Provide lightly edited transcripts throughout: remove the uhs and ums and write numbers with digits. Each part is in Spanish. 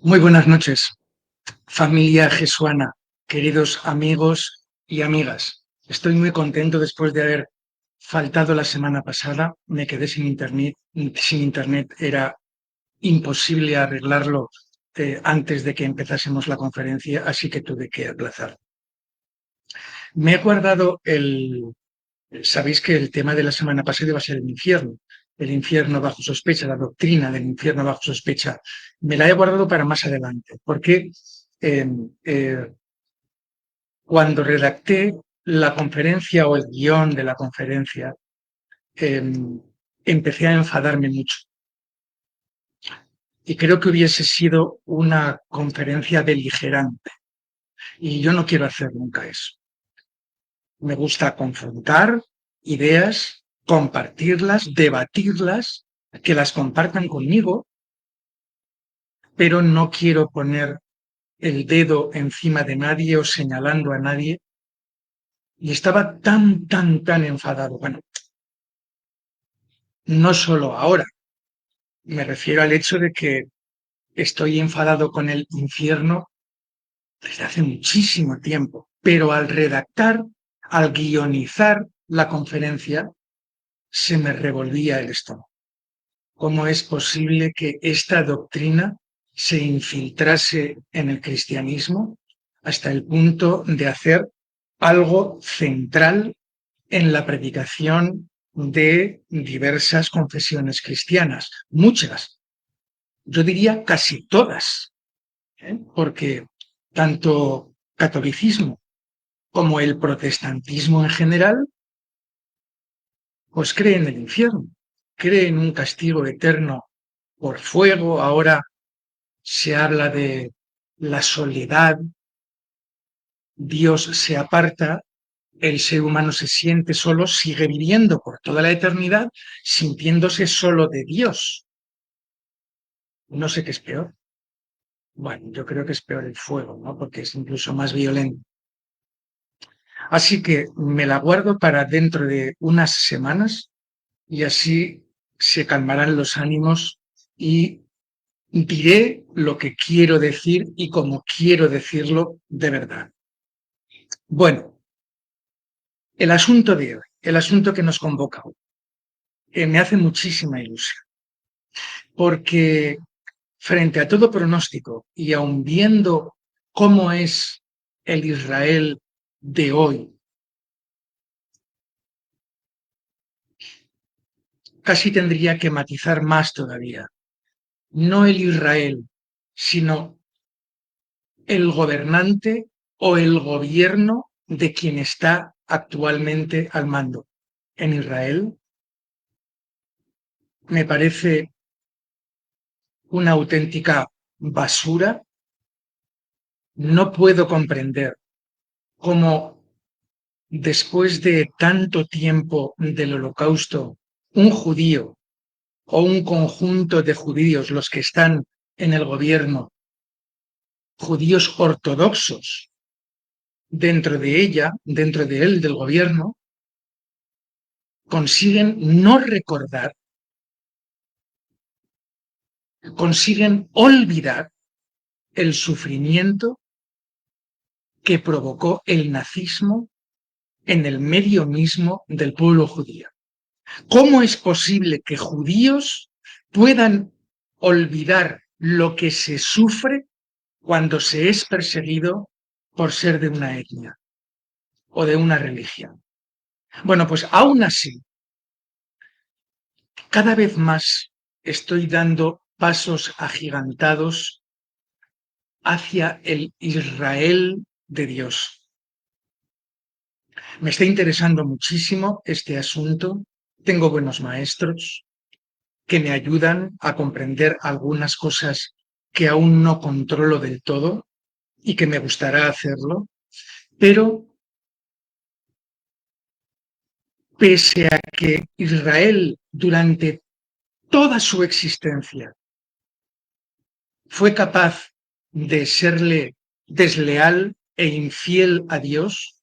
Muy buenas noches, familia jesuana, queridos amigos y amigas. Estoy muy contento después de haber faltado la semana pasada. Me quedé sin internet. Sin internet era imposible arreglarlo antes de que empezásemos la conferencia, así que tuve que aplazar. Me he guardado Sabéis que el tema de la semana pasada iba a ser el infierno bajo sospecha, la doctrina del infierno bajo sospecha. Me la he guardado para más adelante, porque eh, eh, cuando redacté la conferencia o el guión de la conferencia, eh, empecé a enfadarme mucho. Y creo que hubiese sido una conferencia beligerante. Y yo no quiero hacer nunca eso. Me gusta confrontar ideas, compartirlas, debatirlas, que las compartan conmigo, pero no quiero poner el dedo encima de nadie o señalando a nadie. Y estaba tan enfadado. Bueno, no solo ahora, me refiero al hecho de que estoy enfadado con el infierno desde hace muchísimo tiempo, pero al redactar, al guionizar la conferencia, se me revolvía el estómago. ¿Cómo es posible que esta doctrina se infiltrase en el cristianismo hasta el punto de hacer algo central en la predicación de diversas confesiones cristianas? Muchas, yo diría casi todas, porque tanto catolicismo como el protestantismo en general, pues cree en el infierno, cree en un castigo eterno por fuego. Ahora se habla de la soledad, Dios se aparta, el ser humano se siente solo, sigue viviendo por toda la eternidad sintiéndose solo de Dios. No sé qué es peor. Bueno, yo creo que es peor el fuego, ¿no? Porque es incluso más violento. Así que me la guardo para dentro de unas semanas y así se calmarán los ánimos y diré lo que quiero decir y como quiero decirlo de verdad. Bueno, el asunto de hoy, el asunto que nos convoca hoy, me hace muchísima ilusión, porque frente a todo pronóstico y aun viendo cómo es el Israel de hoy, casi tendría que matizar más todavía. No el Israel, sino el gobernante o el gobierno de quien está actualmente al mando. En Israel me parece una auténtica basura. No puedo comprender cómo después de tanto tiempo del Holocausto, un judío o un conjunto de judíos, los que están en el gobierno, judíos ortodoxos, dentro de ella, dentro de él, del gobierno, consiguen no recordar, consiguen olvidar el sufrimiento que provocó el nazismo en el medio mismo del pueblo judío. ¿Cómo es posible que judíos puedan olvidar lo que se sufre cuando se es perseguido por ser de una etnia o de una religión? Bueno, pues aún así, cada vez más estoy dando pasos agigantados hacia el Israel de Dios. Me está interesando muchísimo este asunto. Tengo buenos maestros que me ayudan a comprender algunas cosas que aún no controlo del todo y que me gustará hacerlo, pero pese a que Israel durante toda su existencia fue capaz de serle desleal e infiel a Dios,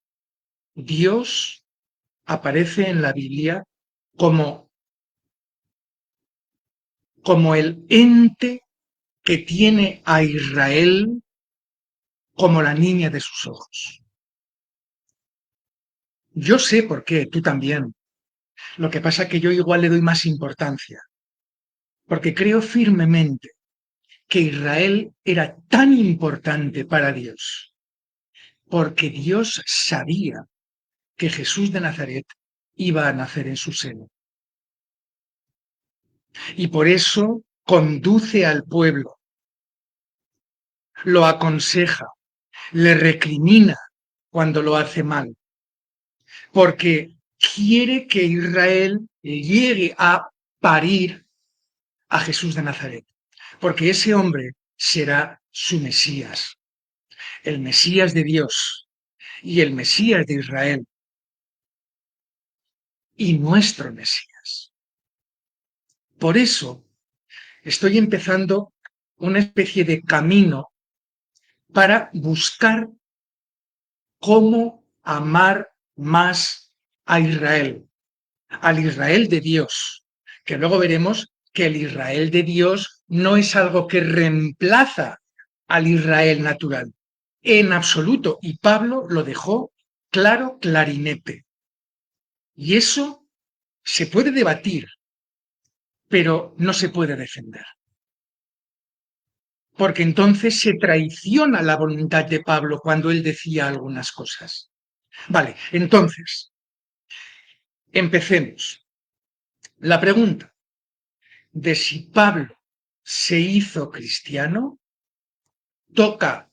Dios aparece en la Biblia como, como el ente que tiene a Israel como la niña de sus ojos. Yo sé por qué, tú también. Lo que pasa es que yo igual le doy más importancia, porque creo firmemente que Israel era tan importante para Dios, porque Dios sabía que Jesús de Nazaret iba a nacer en su seno. Y por eso conduce al pueblo, lo aconseja, le recrimina cuando lo hace mal, porque quiere que Israel llegue a parir a Jesús de Nazaret, porque ese hombre será su Mesías, el Mesías de Dios y el Mesías de Israel y nuestro Mesías. Por eso estoy empezando una especie de camino para buscar cómo amar más a Israel, al Israel de Dios, que luego veremos que el Israel de Dios no es algo que reemplaza al Israel natural, en absoluto, y Pablo lo dejó claro, clarinete. Y eso se puede debatir, pero no se puede defender. Porque entonces se traiciona la voluntad de Pablo cuando él decía algunas cosas. Vale, entonces, empecemos. La pregunta de si Pablo se hizo cristiano toca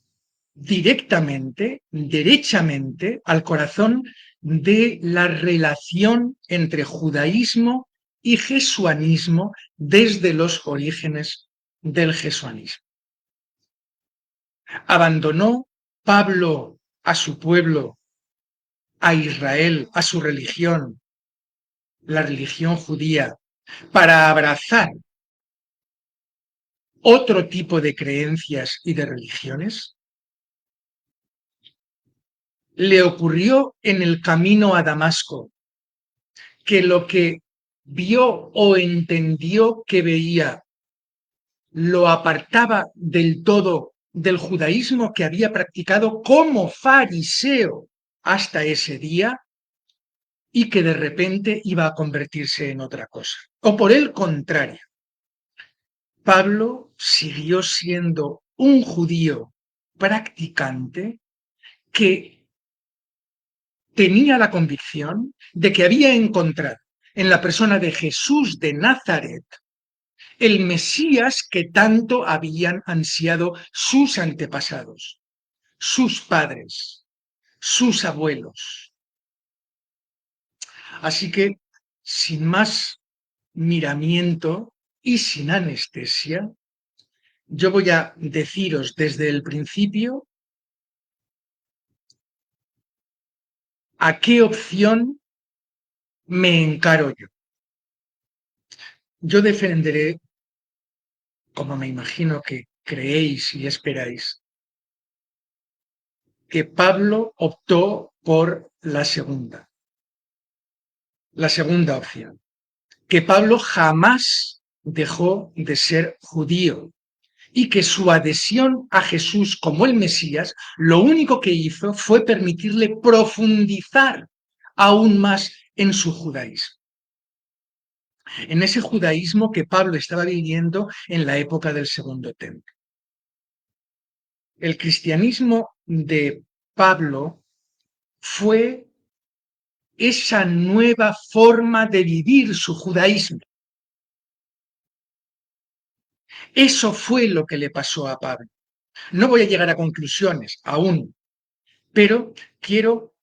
directamente, derechamente, al corazón de la relación entre judaísmo y jesuanismo desde los orígenes del jesuanismo. Abandonó Pablo a su pueblo, a Israel, a su religión, la religión judía, para abrazar otro tipo de creencias y de religiones. Le ocurrió en el camino a Damasco que lo que vio o entendió que veía lo apartaba del todo del judaísmo que había practicado como fariseo hasta ese día y que de repente iba a convertirse en otra cosa. O por el contrario, Pablo siguió siendo un judío practicante que tenía la convicción de que había encontrado en la persona de Jesús de Nazaret el Mesías que tanto habían ansiado sus antepasados, sus padres, sus abuelos. Así que, sin más miramiento y sin anestesia, yo voy a deciros desde el principio a qué opción me encaro yo. Yo defenderé, como me imagino que creéis y esperáis, que Pablo optó por la segunda opción, que Pablo jamás dejó de ser judío y que su adhesión a Jesús como el Mesías lo único que hizo fue permitirle profundizar aún más en su judaísmo, en ese judaísmo que Pablo estaba viviendo en la época del Segundo Templo. El cristianismo de Pablo fue esa nueva forma de vivir su judaísmo. Eso fue lo que le pasó a Pablo. No voy a llegar a conclusiones aún, pero quiero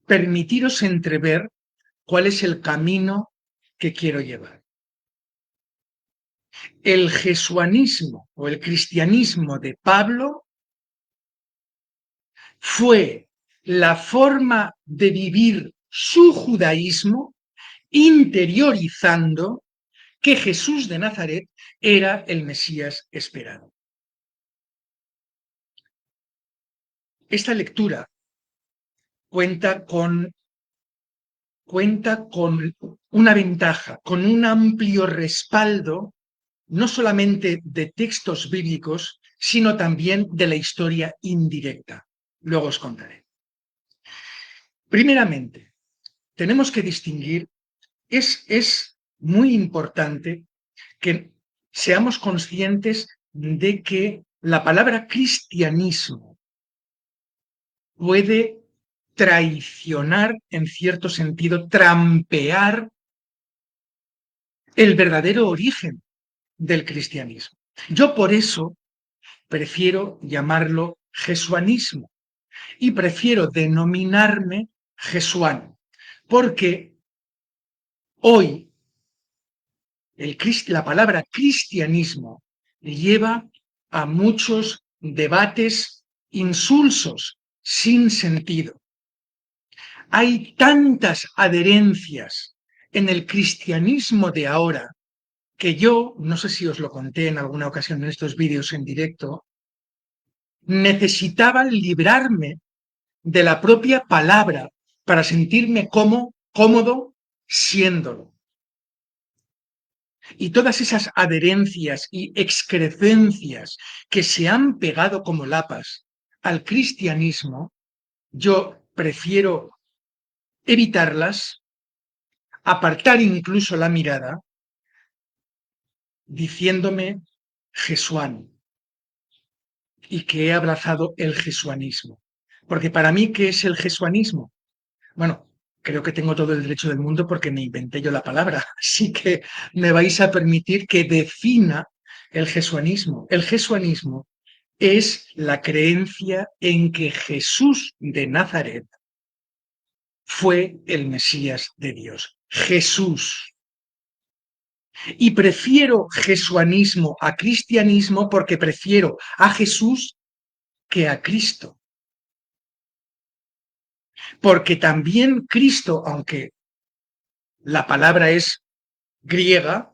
permitiros entrever cuál es el camino que quiero llevar. El jesuanismo o el cristianismo de Pablo fue la forma de vivir su judaísmo interiorizando que Jesús de Nazaret era el Mesías esperado. Esta lectura cuenta con una ventaja, con un amplio respaldo no solamente de textos bíblicos, sino también de la historia indirecta. Luego os contaré. Primeramente, tenemos que distinguir, es muy importante que seamos conscientes de que la palabra cristianismo puede traicionar, en cierto sentido, trampear el verdadero origen del cristianismo. Yo por eso prefiero llamarlo jesuanismo y prefiero denominarme jesuano, porque hoy la palabra cristianismo lleva a muchos debates insulsos, sin sentido. Hay tantas adherencias en el cristianismo de ahora que yo, no sé si os lo conté en alguna ocasión en estos vídeos en directo, necesitaba librarme de la propia palabra para sentirme cómodo siéndolo. Y todas esas adherencias y excrecencias que se han pegado como lapas al cristianismo, yo prefiero evitarlas, apartar incluso la mirada, diciéndome jesuano, y que he abrazado el jesuanismo. Porque para mí, ¿qué es el jesuanismo? Bueno, creo que tengo todo el derecho del mundo porque me inventé yo la palabra, así que me vais a permitir que defina el jesuanismo. El jesuanismo es la creencia en que Jesús de Nazaret fue el Mesías de Dios. Jesús. Y prefiero jesuanismo a cristianismo porque prefiero a Jesús que a Cristo. Porque también Cristo, aunque la palabra es griega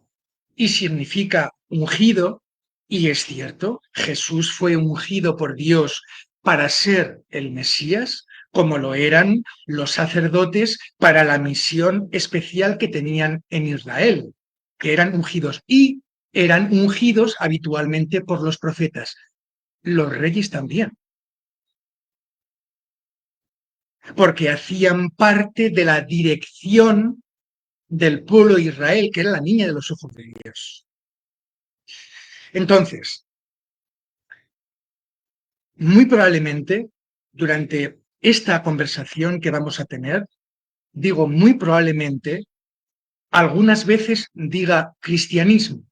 y significa ungido, y es cierto, Jesús fue ungido por Dios para ser el Mesías, como lo eran los sacerdotes para la misión especial que tenían en Israel, que eran ungidos y eran ungidos habitualmente por los profetas. Los reyes también, porque hacían parte de la dirección del pueblo de Israel, que era la niña de los ojos de Dios. Entonces, muy probablemente, durante esta conversación que vamos a tener, digo muy probablemente, algunas veces diga cristianismo,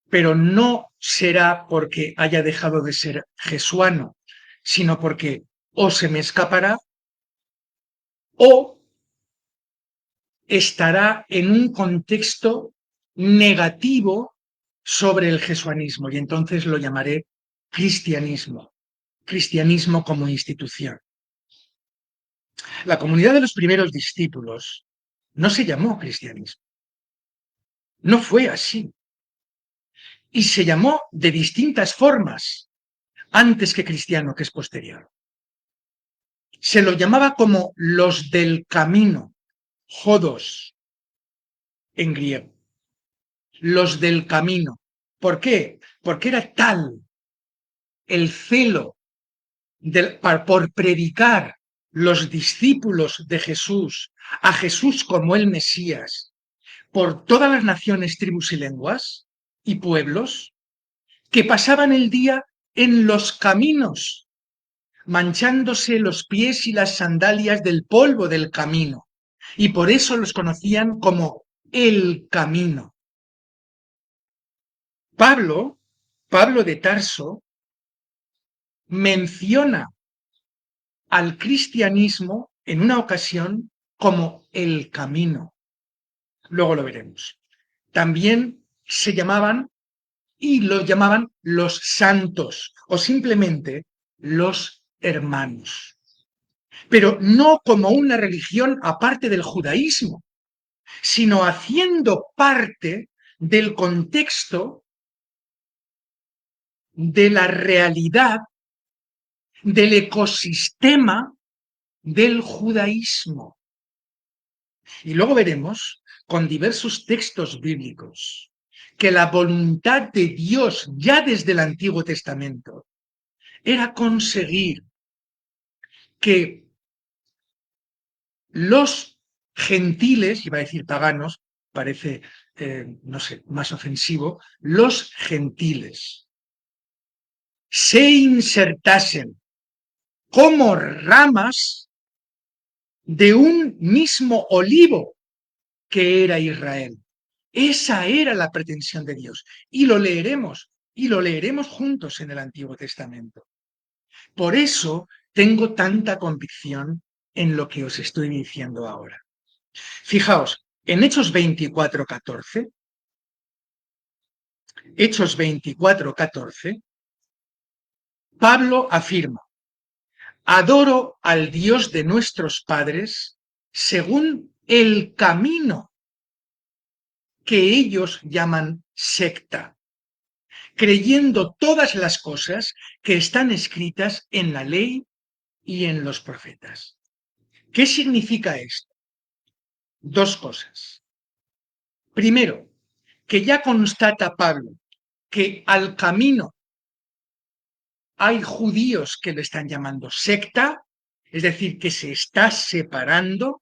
pero no será porque haya dejado de ser jesuano, sino porque o se me escapará o estará en un contexto negativo sobre el jesuanismo y entonces lo llamaré cristianismo, cristianismo como institución. La comunidad de los primeros discípulos no se llamó cristianismo, no fue así. Y se llamó de distintas formas antes que cristiano, que es posterior. Se lo llamaba como los del camino, jodos, en griego. Los del camino. ¿Por qué? Porque era tal el celo por predicar los discípulos de Jesús a Jesús como el Mesías por todas las naciones, tribus y lenguas y pueblos, que pasaban el día en los caminos, manchándose los pies y las sandalias del polvo del camino, y por eso los conocían como el camino. Pablo de Tarso, menciona al cristianismo en una ocasión como el camino. Luego lo veremos. También se llamaban y los llamaban los santos o simplemente los hermanos. Pero no como una religión aparte del judaísmo, sino haciendo parte del contexto de la realidad del ecosistema del judaísmo. Y luego veremos con diversos textos bíblicos que la voluntad de Dios ya desde el Antiguo Testamento era conseguir que los gentiles, iba a decir paganos, parece, no sé, más ofensivo, los gentiles se insertasen como ramas de un mismo olivo que era Israel. Esa era la pretensión de Dios. Y lo leeremos juntos en el Antiguo Testamento. Por eso tengo tanta convicción en lo que os estoy diciendo ahora. Fijaos, en Hechos 24:14, Pablo afirma: adoro al Dios de nuestros padres según el camino que ellos llaman secta, creyendo todas las cosas que están escritas en la ley y en los profetas. ¿Qué significa esto? Dos cosas. Primero, que ya constata Pablo que al camino hay judíos que lo están llamando secta, es decir, que se está separando.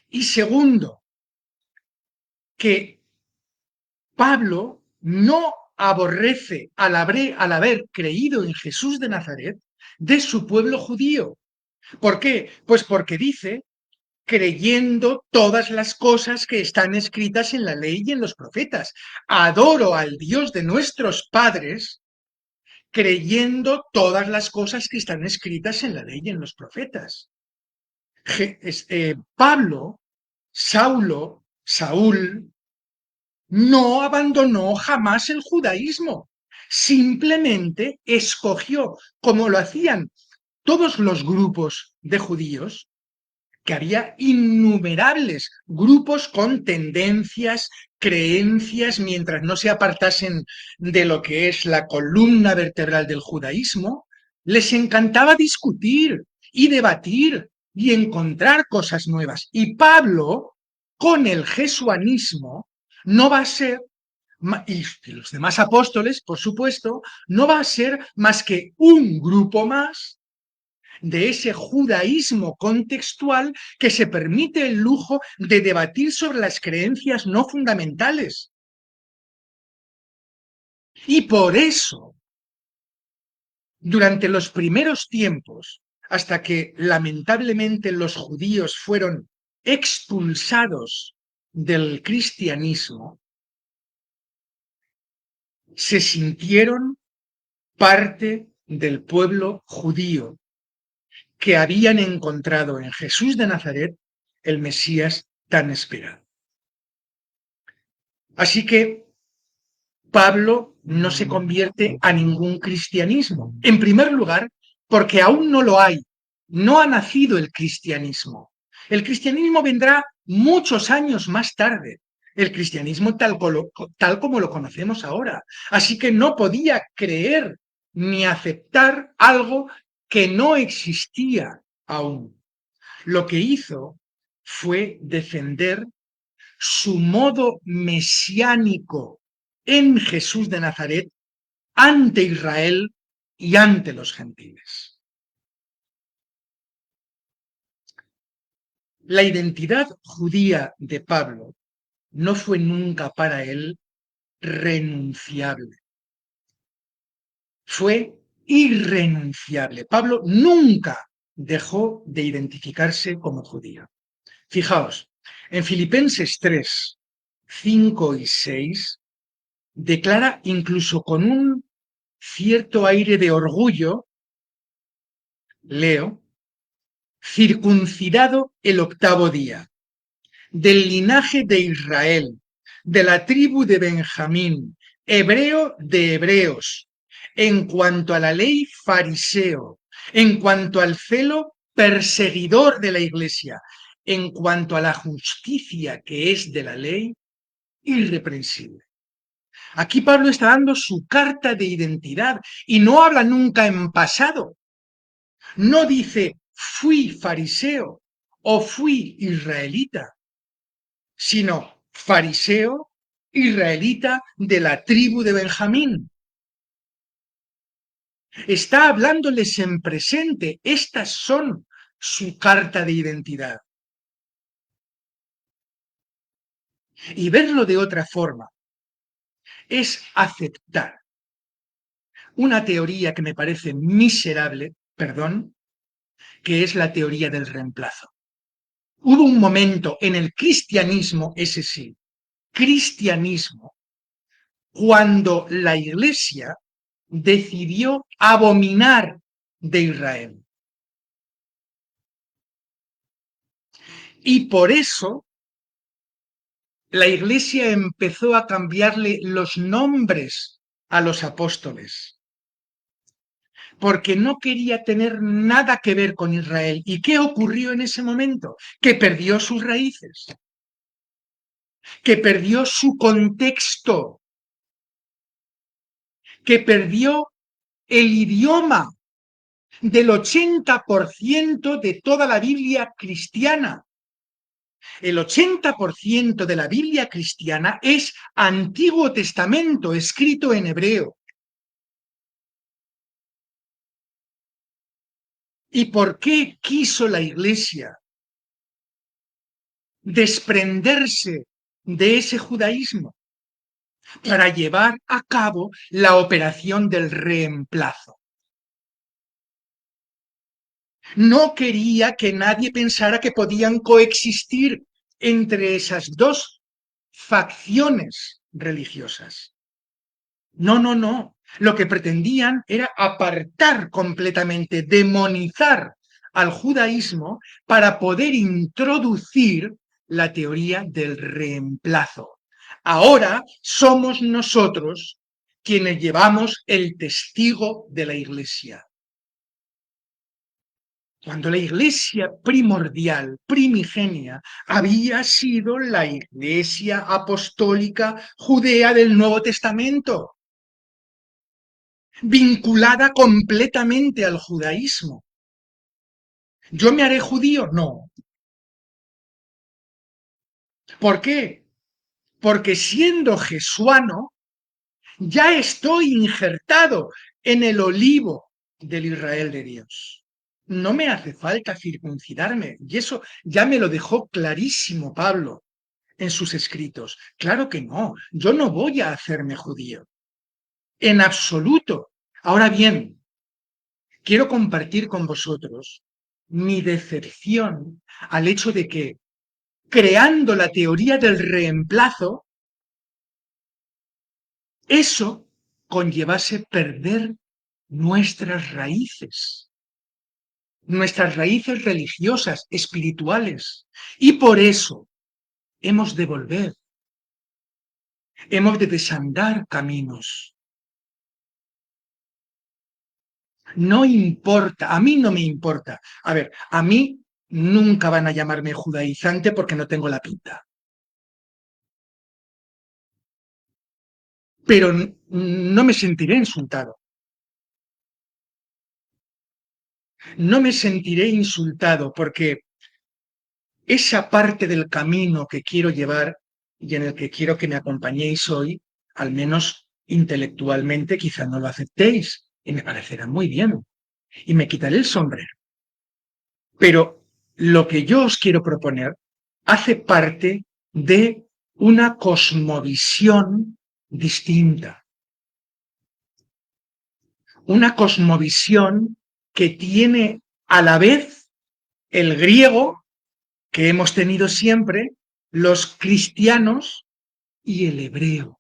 Y segundo, que Pablo no aborrece al haber creído en Jesús de Nazaret de su pueblo judío. ¿Por qué? Pues porque dice, creyendo todas las cosas que están escritas en la ley y en los profetas. Adoro al Dios de nuestros padres, creyendo todas las cosas que están escritas en la ley y en los profetas. Pablo, Saúl, no abandonó jamás el judaísmo, simplemente escogió, como lo hacían todos los grupos de judíos, que había innumerables grupos con tendencias, creencias, mientras no se apartasen de lo que es la columna vertebral del judaísmo, les encantaba discutir y debatir y encontrar cosas nuevas. Y Pablo, con el jesuanismo, no va a ser, y los demás apóstoles, por supuesto, no va a ser más que un grupo más de ese judaísmo contextual que se permite el lujo de debatir sobre las creencias no fundamentales. Y por eso, durante los primeros tiempos, hasta que lamentablemente los judíos fueron expulsados del cristianismo, se sintieron parte del pueblo judío que habían encontrado en Jesús de Nazaret el Mesías tan esperado. Así que Pablo no se convierte a ningún cristianismo. En primer lugar, porque aún no lo hay. No ha nacido el cristianismo. El cristianismo vendrá muchos años más tarde. El cristianismo tal como lo conocemos ahora. Así que no podía creer ni aceptar algo que no existía aún. Lo que hizo fue defender su modo mesiánico en Jesús de Nazaret ante Israel y ante los gentiles. La identidad judía de Pablo no fue nunca para él renunciable. Fue irrenunciable. Pablo nunca dejó de identificarse como judío. Fijaos, en Filipenses 3, 5 y 6, declara incluso con un cierto aire de orgullo, leo, circuncidado el 8º día, del linaje de Israel, de la tribu de Benjamín, hebreo de hebreos, en cuanto a la ley fariseo, en cuanto al celo perseguidor de la iglesia, en cuanto a la justicia que es de la ley, irreprensible. Aquí Pablo está dando su carta de identidad y no habla nunca en pasado. No dice fui fariseo o fui israelita, sino fariseo, israelita de la tribu de Benjamín. Está hablándoles en presente. Estas son su carta de identidad. Y verlo de otra forma es aceptar una teoría que me parece miserable, perdón, que es la teoría del reemplazo. Hubo un momento en el cristianismo, ese sí, cristianismo, cuando la Iglesia decidió abominar de Israel. Y por eso la Iglesia empezó a cambiarle los nombres a los apóstoles, porque no quería tener nada que ver con Israel. ¿Y qué ocurrió en ese momento? Que perdió sus raíces, que perdió su contexto, que perdió el idioma del 80% de toda la Biblia cristiana. El 80% de la Biblia cristiana es Antiguo Testamento, escrito en hebreo. ¿Y por qué quiso la Iglesia desprenderse de ese judaísmo? Para llevar a cabo la operación del reemplazo. No quería que nadie pensara que podían coexistir entre esas dos facciones religiosas. No, no, no. Lo que pretendían era apartar completamente, demonizar al judaísmo para poder introducir la teoría del reemplazo. Ahora somos nosotros quienes llevamos el testigo de la Iglesia. Cuando la Iglesia primordial, primigenia, había sido la Iglesia apostólica judea del Nuevo Testamento, vinculada completamente al judaísmo. ¿Yo me haré judío? No. ¿Por qué? Porque siendo jesuano, ya estoy injertado en el olivo del Israel de Dios. No me hace falta circuncidarme. Y eso ya me lo dejó clarísimo Pablo en sus escritos. Claro que no, yo no voy a hacerme judío. En absoluto. Ahora bien, quiero compartir con vosotros mi decepción al hecho de que, creando la teoría del reemplazo, eso conllevase perder nuestras raíces religiosas, espirituales. Y por eso hemos de volver, hemos de desandar caminos. No importa, a mí no me importa. A ver, a mí nunca van a llamarme judaizante porque no tengo la pinta. Pero no me sentiré insultado. No me sentiré insultado porque esa parte del camino que quiero llevar y en el que quiero que me acompañéis hoy, al menos intelectualmente, quizá no lo aceptéis y me parecerá muy bien y me quitaré el sombrero. Pero lo que yo os quiero proponer hace parte de una cosmovisión distinta. Una cosmovisión que tiene a la vez el griego que hemos tenido siempre, los cristianos y el hebreo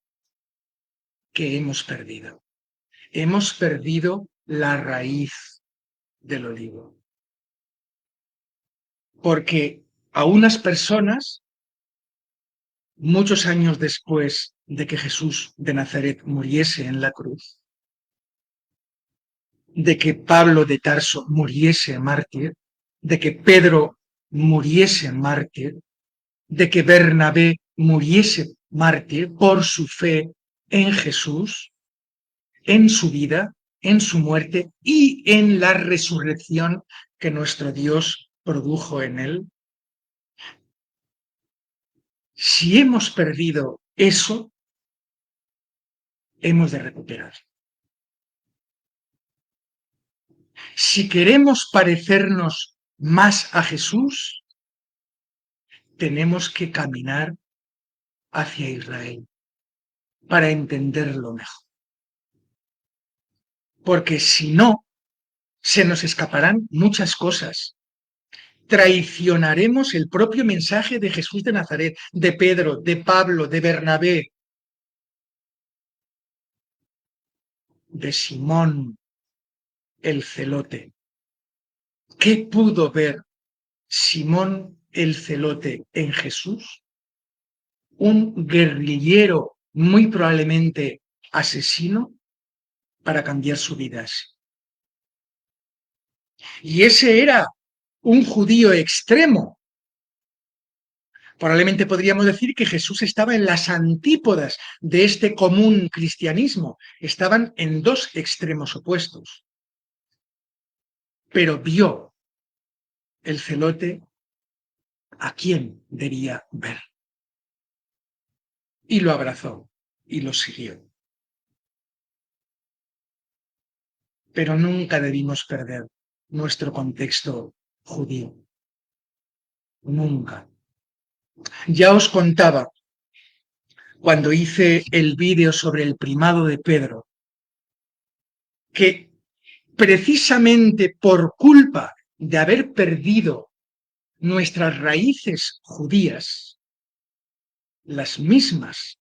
que hemos perdido. Hemos perdido la raíz del olivo. Porque a unas personas, muchos años después de que Jesús de Nazaret muriese en la cruz, de que Pablo de Tarso muriese mártir, de que Pedro muriese mártir, de que Bernabé muriese mártir por su fe en Jesús, en su vida, en su muerte y en la resurrección que nuestro Dios produjo en él. Si hemos perdido eso, hemos de recuperar. Si queremos parecernos más a Jesús, tenemos que caminar hacia Israel para entenderlo mejor. Porque si no, se nos escaparán muchas cosas. Traicionaremos el propio mensaje de Jesús de Nazaret, de Pedro, de Pablo, de Bernabé, de Simón el celote. ¿Qué pudo ver Simón el celote en Jesús? Un guerrillero, muy probablemente asesino, para cambiar su vida. Y ese era un judío extremo. Probablemente podríamos decir que Jesús estaba en las antípodas de este común cristianismo. Estaban en dos extremos opuestos. Pero vio el celote a quién debía ver. Y lo abrazó y lo siguió. Pero nunca debimos perder nuestro contexto judío. Nunca. Ya os contaba, cuando hice el vídeo sobre el primado de Pedro, que precisamente por culpa de haber perdido nuestras raíces judías, las mismas,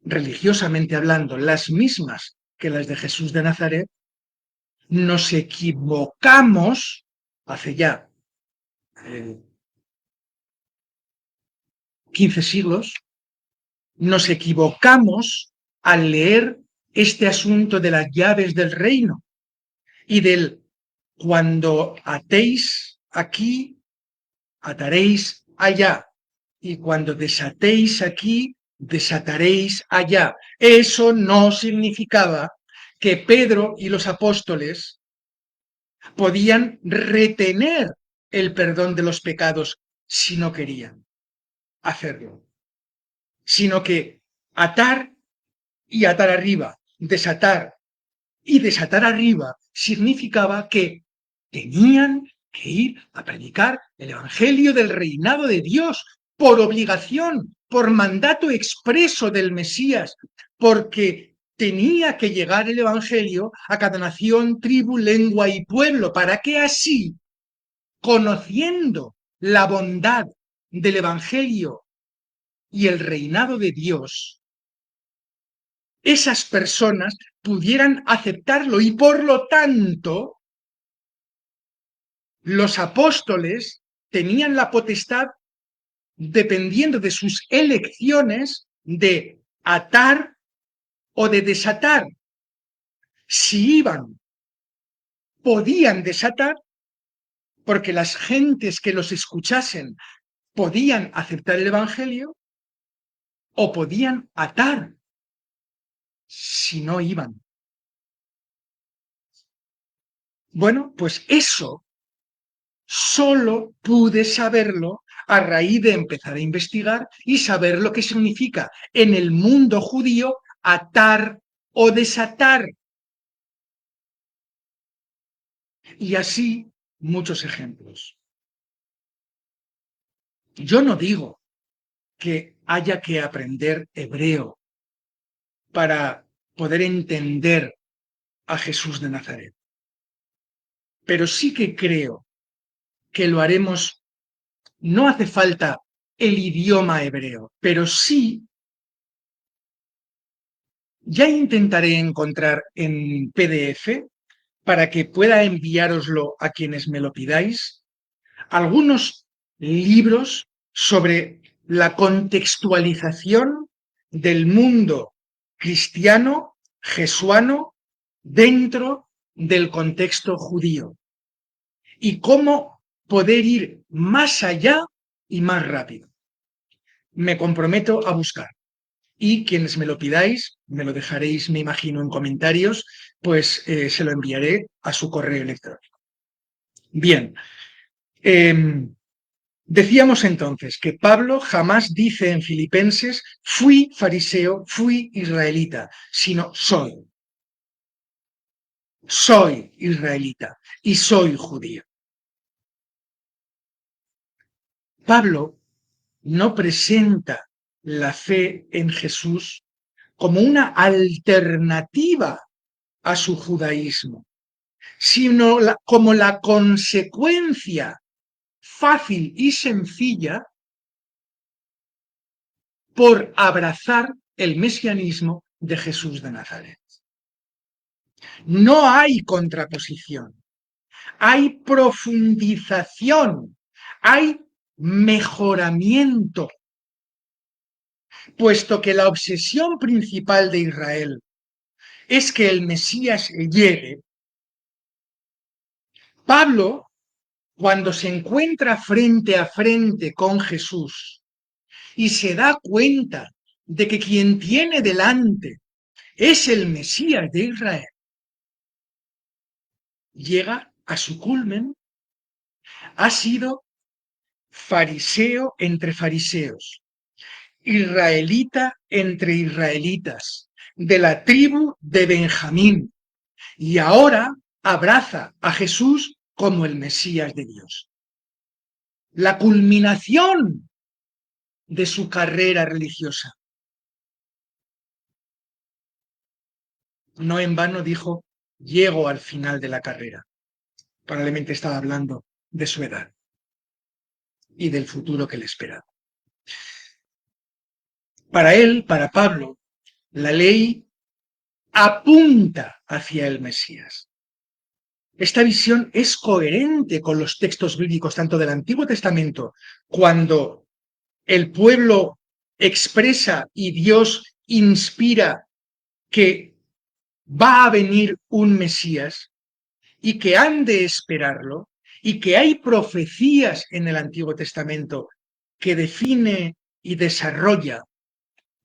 religiosamente hablando, las mismas que las de Jesús de Nazaret, nos equivocamos hace ya 15 siglos, nos equivocamos al leer este asunto de las llaves del reino y del cuando atéis aquí, ataréis allá, y cuando desatéis aquí, desataréis allá. Eso no significaba que Pedro y los apóstoles podían retener el perdón de los pecados si no querían hacerlo, sino que atar y atar arriba, desatar y desatar arriba significaba que tenían que ir a predicar el evangelio del reinado de Dios por obligación, por mandato expreso del Mesías, porque tenía que llegar el evangelio a cada nación, tribu, lengua y pueblo, para que así, conociendo la bondad del evangelio y el reinado de Dios, esas personas pudieran aceptarlo y por lo tanto los apóstoles tenían la potestad, dependiendo de sus elecciones, de atar o de desatar. Si iban, podían desatar, porque las gentes que los escuchasen podían aceptar el evangelio, o podían atar si no iban. Bueno, pues eso solo pude saberlo a raíz de empezar a investigar y saber lo que significa en el mundo judío atar o desatar. Y así muchos ejemplos. Yo no digo que haya que aprender hebreo para poder entender a Jesús de Nazaret, pero sí que creo que lo haremos. No hace falta el idioma hebreo, pero sí, ya intentaré encontrar en PDF para que pueda enviároslo a quienes me lo pidáis, algunos libros sobre la contextualización del mundo cristiano, jesuano, dentro del contexto judío y cómo poder ir más allá y más rápido. Me comprometo a buscar. Y quienes me lo pidáis, me lo dejaréis, me imagino, en comentarios, pues se lo enviaré a su correo electrónico. Bien, Decíamos entonces que Pablo jamás dice en Filipenses, fui fariseo, fui israelita, sino soy israelita y soy judío. Pablo no presenta la fe en Jesús como una alternativa a su judaísmo, sino como la consecuencia fácil y sencilla por abrazar el mesianismo de Jesús de Nazaret. No hay contraposición, hay profundización, hay mejoramiento, puesto que la obsesión principal de Israel es que el Mesías llegue. Pablo, cuando se encuentra frente a frente con Jesús y se da cuenta de que quien tiene delante es el Mesías de Israel, llega a su culmen, ha sido fariseo entre fariseos, israelita entre israelitas, de la tribu de Benjamín, y ahora abraza a Jesús como el Mesías de Dios. La culminación de su carrera religiosa. No en vano dijo, llego al final de la carrera. Probablemente estaba hablando de su edad y del futuro que le esperaba. Para él, para Pablo, la ley apunta hacia el Mesías. Esta visión es coherente con los textos bíblicos, tanto del Antiguo Testamento, cuando el pueblo expresa y Dios inspira que va a venir un Mesías y que han de esperarlo, y que hay profecías en el Antiguo Testamento que define y desarrolla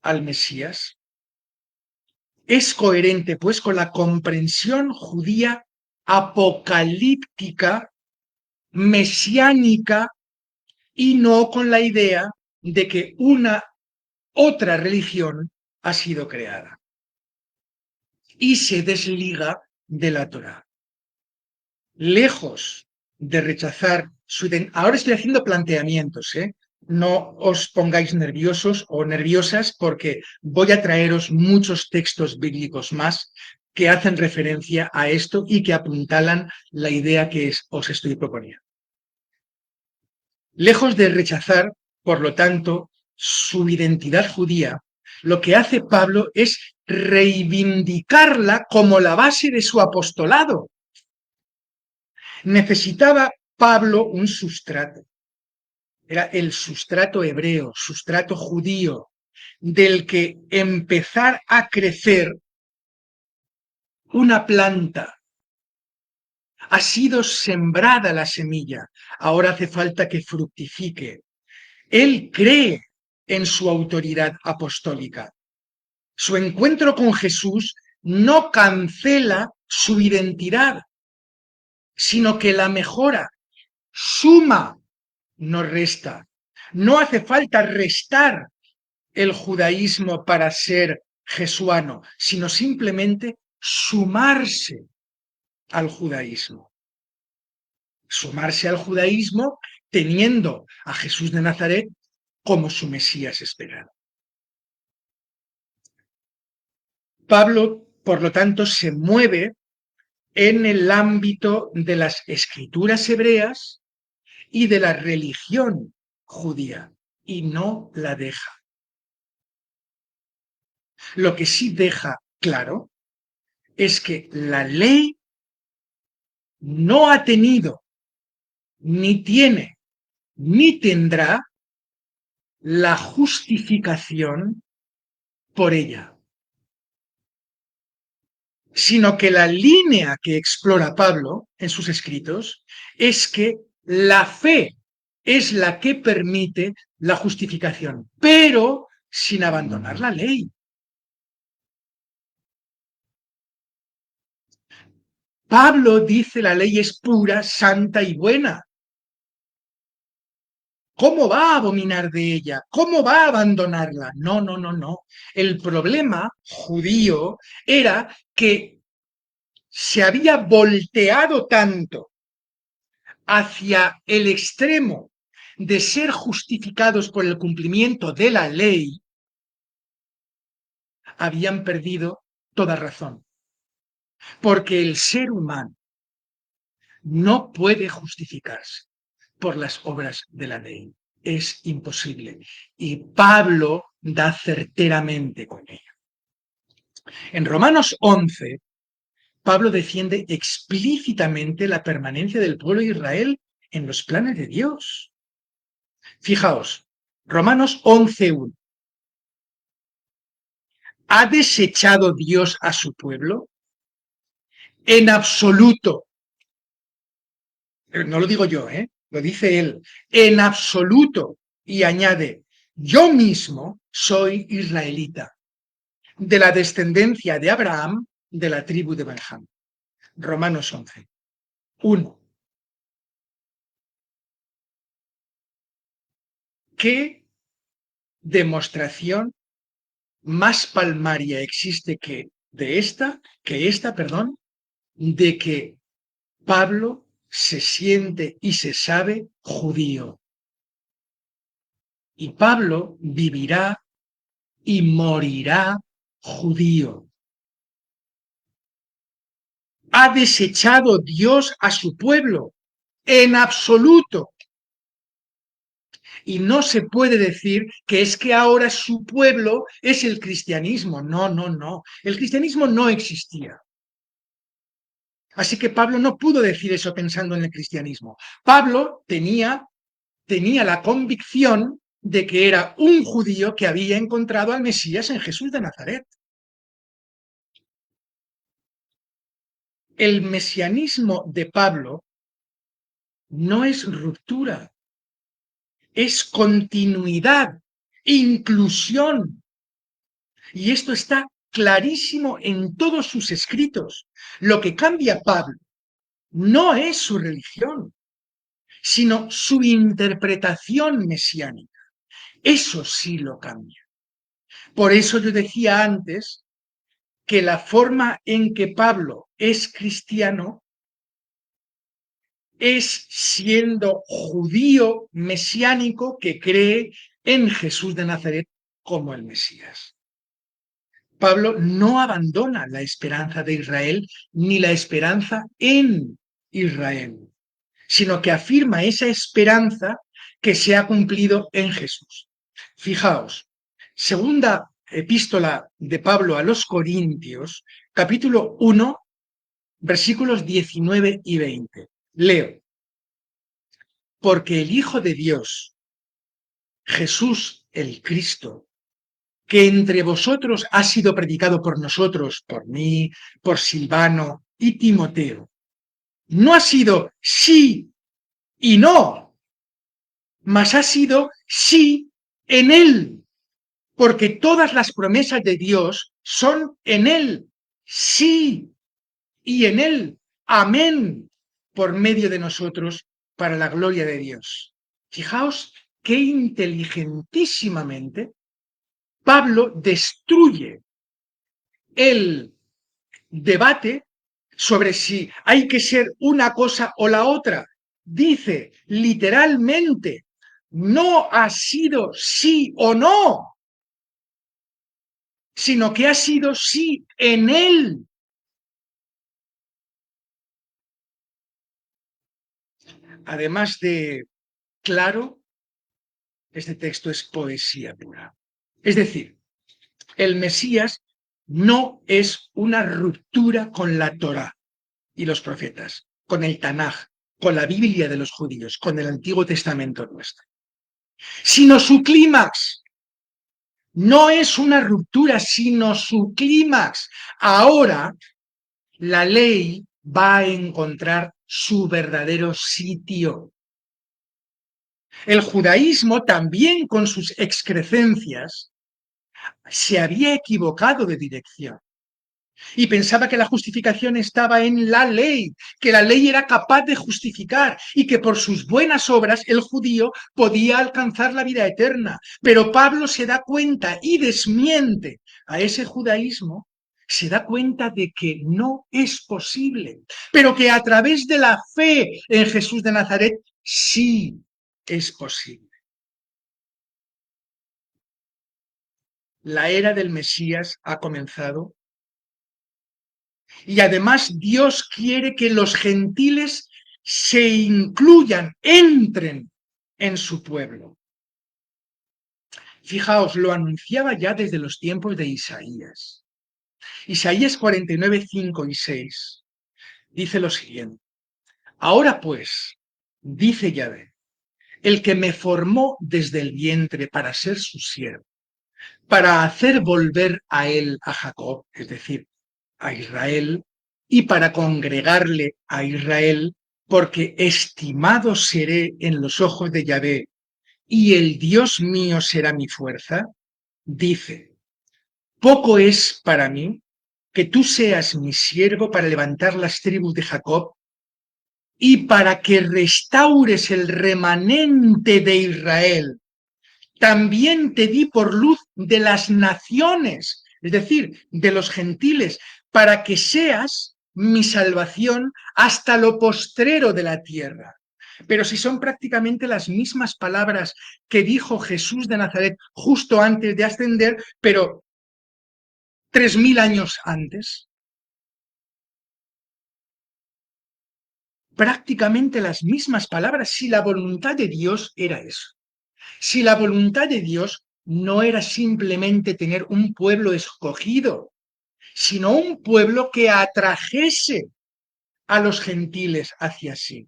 al Mesías. Es coherente, pues, con la comprensión judía apocalíptica, mesiánica, y no con la idea de que una otra religión ha sido creada y se desliga de la Torá. Lejos de rechazar su identidad. Ahora estoy haciendo planteamientos, ¿eh? No os pongáis nerviosos o nerviosas porque voy a traeros muchos textos bíblicos más que hacen referencia a esto y que apuntalan la idea que os estoy proponiendo. Lejos de rechazar, por lo tanto, su identidad judía, lo que hace Pablo es reivindicarla como la base de su apostolado. Necesitaba Pablo un sustrato. Era el sustrato hebreo, sustrato judío, del que empezar a crecer una planta. Ha sido sembrada la semilla, ahora hace falta que fructifique. Él cree en su autoridad apostólica. Su encuentro con Jesús no cancela su identidad, sino que la mejora, suma, no resta. No hace falta restar el judaísmo para ser jesuano, sino simplemente sumarse al judaísmo. Sumarse al judaísmo teniendo a Jesús de Nazaret como su Mesías esperado. Pablo, por lo tanto, se mueve en el ámbito de las escrituras hebreas y de la religión judía, y no la deja. Lo que sí deja claro es que la ley no ha tenido, ni tiene, ni tendrá la justificación por ella, sino que la línea que explora Pablo en sus escritos es que la fe es la que permite la justificación, pero sin abandonar la ley. Pablo dice la ley es pura, santa y buena. ¿Cómo va a abominar de ella? ¿Cómo va a abandonarla? No, no, no, no. El problema judío era que se había volteado tanto hacia el extremo de ser justificados por el cumplimiento de la ley, habían perdido toda razón. Porque el ser humano no puede justificarse por las obras de la ley. Es imposible. Y Pablo da certeramente con ello. En Romanos 11, Pablo defiende explícitamente la permanencia del pueblo de Israel en los planes de Dios. Fijaos, Romanos 11:1. ¿Ha desechado Dios a su pueblo? En absoluto. No lo digo yo, lo dice él. En absoluto. Y añade, yo mismo soy israelita, de la descendencia de Abraham, de la tribu de Benjamín. Romanos 11. 1. ¿Qué demostración más palmaria existe que esta, de que Pablo se siente y se sabe judío? Y Pablo vivirá y morirá judío. ¿Ha desechado Dios a su pueblo? En absoluto. Y no se puede decir que es que ahora su pueblo es el cristianismo. No, no, no. El cristianismo no existía. Así que Pablo no pudo decir eso pensando en el cristianismo. Pablo tenía la convicción de que era un judío que había encontrado al Mesías en Jesús de Nazaret. El mesianismo de Pablo no es ruptura, es continuidad, inclusión. Y esto está clarísimo en todos sus escritos. Lo que cambia Pablo no es su religión, sino su interpretación mesiánica. Eso sí lo cambia. Por eso yo decía antes que la forma en que Pablo es cristiano es siendo judío mesiánico que cree en Jesús de Nazaret como el Mesías. Pablo no abandona la esperanza de Israel ni la esperanza en Israel, sino que afirma esa esperanza que se ha cumplido en Jesús. Fijaos, segunda epístola de Pablo a los Corintios, capítulo 1, versículos 19 y 20. Leo. Porque el Hijo de Dios, Jesús el Cristo, que entre vosotros ha sido predicado por nosotros, por mí, por Silvano y Timoteo, no ha sido sí y no, mas ha sido sí en él, porque todas las promesas de Dios son en él, sí, y en él, amén, por medio de nosotros, para la gloria de Dios. Fijaos qué inteligentísimamente Pablo destruye el debate sobre si hay que ser una cosa o la otra. Dice literalmente, no ha sido sí o no, sino que ha sido sí en él. Además de claro, este texto es poesía pura. Es decir, el Mesías no es una ruptura con la Torá y los profetas, con el Tanaj, con la Biblia de los judíos, con el Antiguo Testamento nuestro, sino su clímax. No es una ruptura, sino su clímax. Ahora la ley va a encontrar su verdadero sitio. El judaísmo, también con sus excrecencias, se había equivocado de dirección. y pensaba que la justificación estaba en la ley, que la ley era capaz de justificar y que por sus buenas obras el judío podía alcanzar la vida eterna. Pero Pablo se da cuenta y desmiente a ese judaísmo, se da cuenta de que no es posible, pero que a través de la fe en Jesús de Nazaret sí es posible. La era del Mesías ha comenzado y además Dios quiere que los gentiles se incluyan, entren en su pueblo. Fijaos, lo anunciaba ya desde los tiempos de Isaías. Isaías 49, 5 y 6 dice lo siguiente. Ahora pues, dice Yahvé, el que me formó desde el vientre para ser su siervo, para hacer volver a él a Jacob, es decir, a Israel, y para congregarle a Israel, porque estimado seré en los ojos de Yahvé, y el Dios mío será mi fuerza, dice, poco es para mí que tú seas mi siervo para levantar las tribus de Jacob y para que restaures el remanente de Israel. También te di por luz de las naciones, es decir, de los gentiles, para que seas mi salvación hasta lo postrero de la tierra. Pero si son prácticamente las mismas palabras que dijo Jesús de Nazaret justo antes de ascender, pero 3000 años antes, prácticamente las mismas palabras, si la voluntad de Dios era eso. Si la voluntad de Dios no era simplemente tener un pueblo escogido, sino un pueblo que atrajese a los gentiles hacia sí,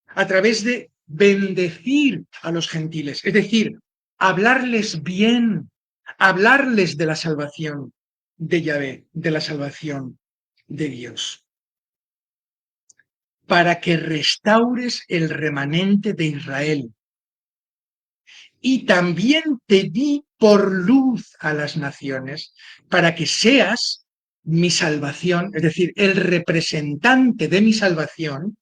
a través de bendecir a los gentiles, es decir, hablarles bien, hablarles de la salvación de Yahvé, de la salvación de Dios, para que restaures el remanente de Israel. Y también te di por luz a las naciones, para que seas mi salvación, es decir, el representante de mi salvación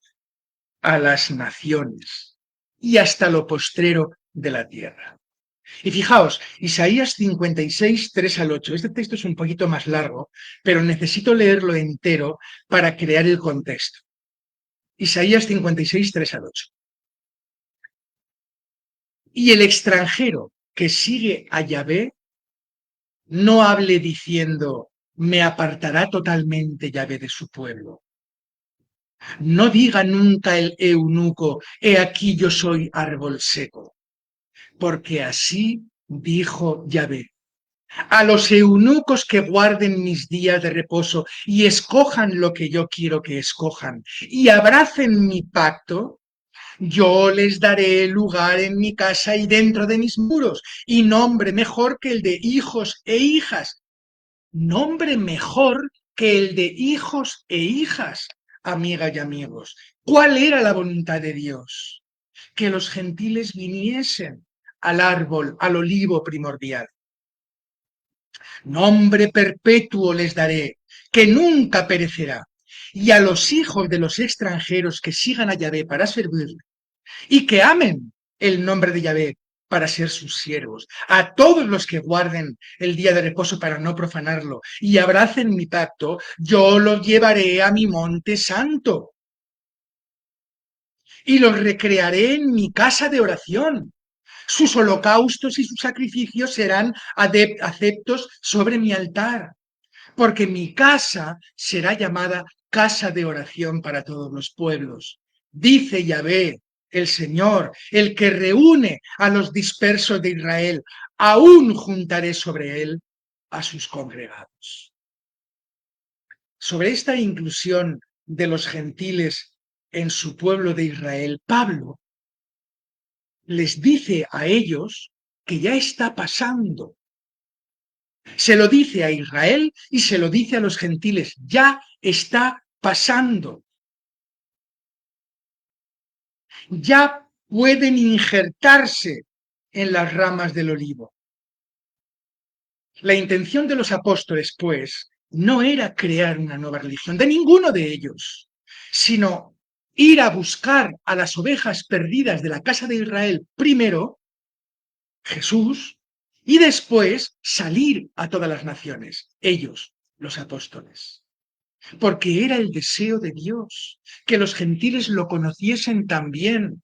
a las naciones y hasta lo postrero de la tierra. Y fijaos, Isaías 56, 3 al 8. Este texto es un poquito más largo, pero necesito leerlo entero para crear el contexto. Isaías 56, 3 al 8. Y el extranjero que sigue a Yahvé no hable diciendo, me apartará totalmente Yahvé de su pueblo. No diga nunca el eunuco, he aquí yo soy árbol seco, porque así dijo Yahvé. A los eunucos que guarden mis días de reposo y escojan lo que yo quiero que escojan y abracen mi pacto, yo les daré lugar en mi casa y dentro de mis muros, y nombre mejor que el de hijos e hijas, nombre mejor que el de hijos e hijas, amigas y amigos. ¿Cuál era la voluntad de Dios? Que los gentiles viniesen al árbol, al olivo primordial. Nombre perpetuo les daré, que nunca perecerá. Y a los hijos de los extranjeros que sigan a Yahvé para servirle, y que amen el nombre de Yahvé para ser sus siervos, a todos los que guarden el día de reposo para no profanarlo y abracen mi pacto, yo los llevaré a mi monte santo y los recrearé en mi casa de oración. Sus holocaustos y sus sacrificios serán aceptos sobre mi altar, porque mi casa será llamada casa de oración para todos los pueblos. Dice Yahvé, el Señor, el que reúne a los dispersos de Israel, aún juntaré sobre él a sus congregados. Sobre esta inclusión de los gentiles en su pueblo de Israel, Pablo les dice a ellos que ya está pasando. Se lo dice a Israel y se lo dice a los gentiles, ya está pasando. Ya pueden injertarse en las ramas del olivo. La intención de los apóstoles, pues, no era crear una nueva religión, de ninguno de ellos, sino ir a buscar a las ovejas perdidas de la casa de Israel primero, Jesús, y después salir a todas las naciones, ellos, los apóstoles. Porque era el deseo de Dios, que los gentiles lo conociesen también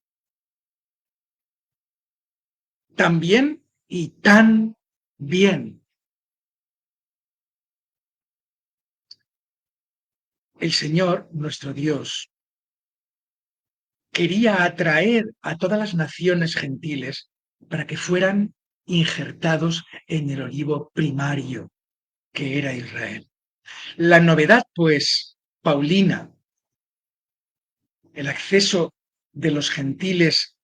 y tan bien. El Señor, nuestro Dios, quería atraer a todas las naciones gentiles para que fueran injertados en el olivo primario, que era Israel. La novedad, pues, paulina, el acceso de los gentiles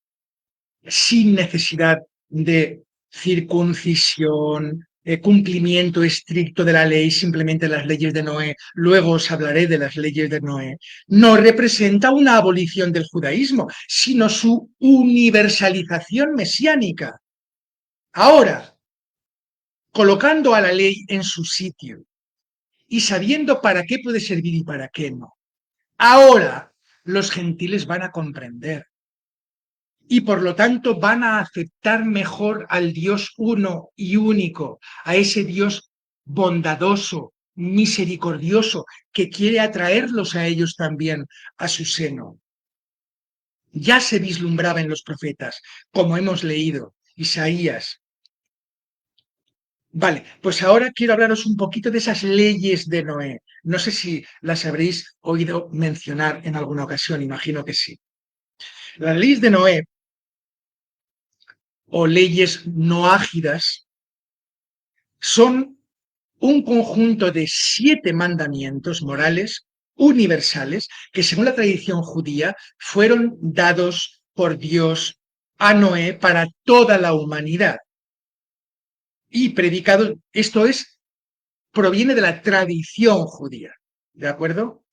sin necesidad de circuncisión, cumplimiento estricto de la ley, simplemente las leyes de Noé, luego os hablaré de las leyes de Noé, no representa una abolición del judaísmo, sino su universalización mesiánica. Ahora, colocando a la ley en su sitio y sabiendo para qué puede servir y para qué no, ahora los gentiles van a comprender y por lo tanto van a aceptar mejor al Dios uno y único, a ese Dios bondadoso, misericordioso, que quiere atraerlos a ellos también a su seno. Ya se vislumbraba en los profetas, como hemos leído, Isaías. Vale, pues ahora quiero hablaros un poquito de esas leyes de Noé. No sé si las habréis oído mencionar en alguna ocasión, imagino que sí. Las leyes de Noé o leyes noágidas son un conjunto de 7 mandamientos morales universales que, según la tradición judía, fueron dados por Dios a Noé para toda la humanidad y predicados. Esto es, proviene de la tradición judía, ¿de acuerdo?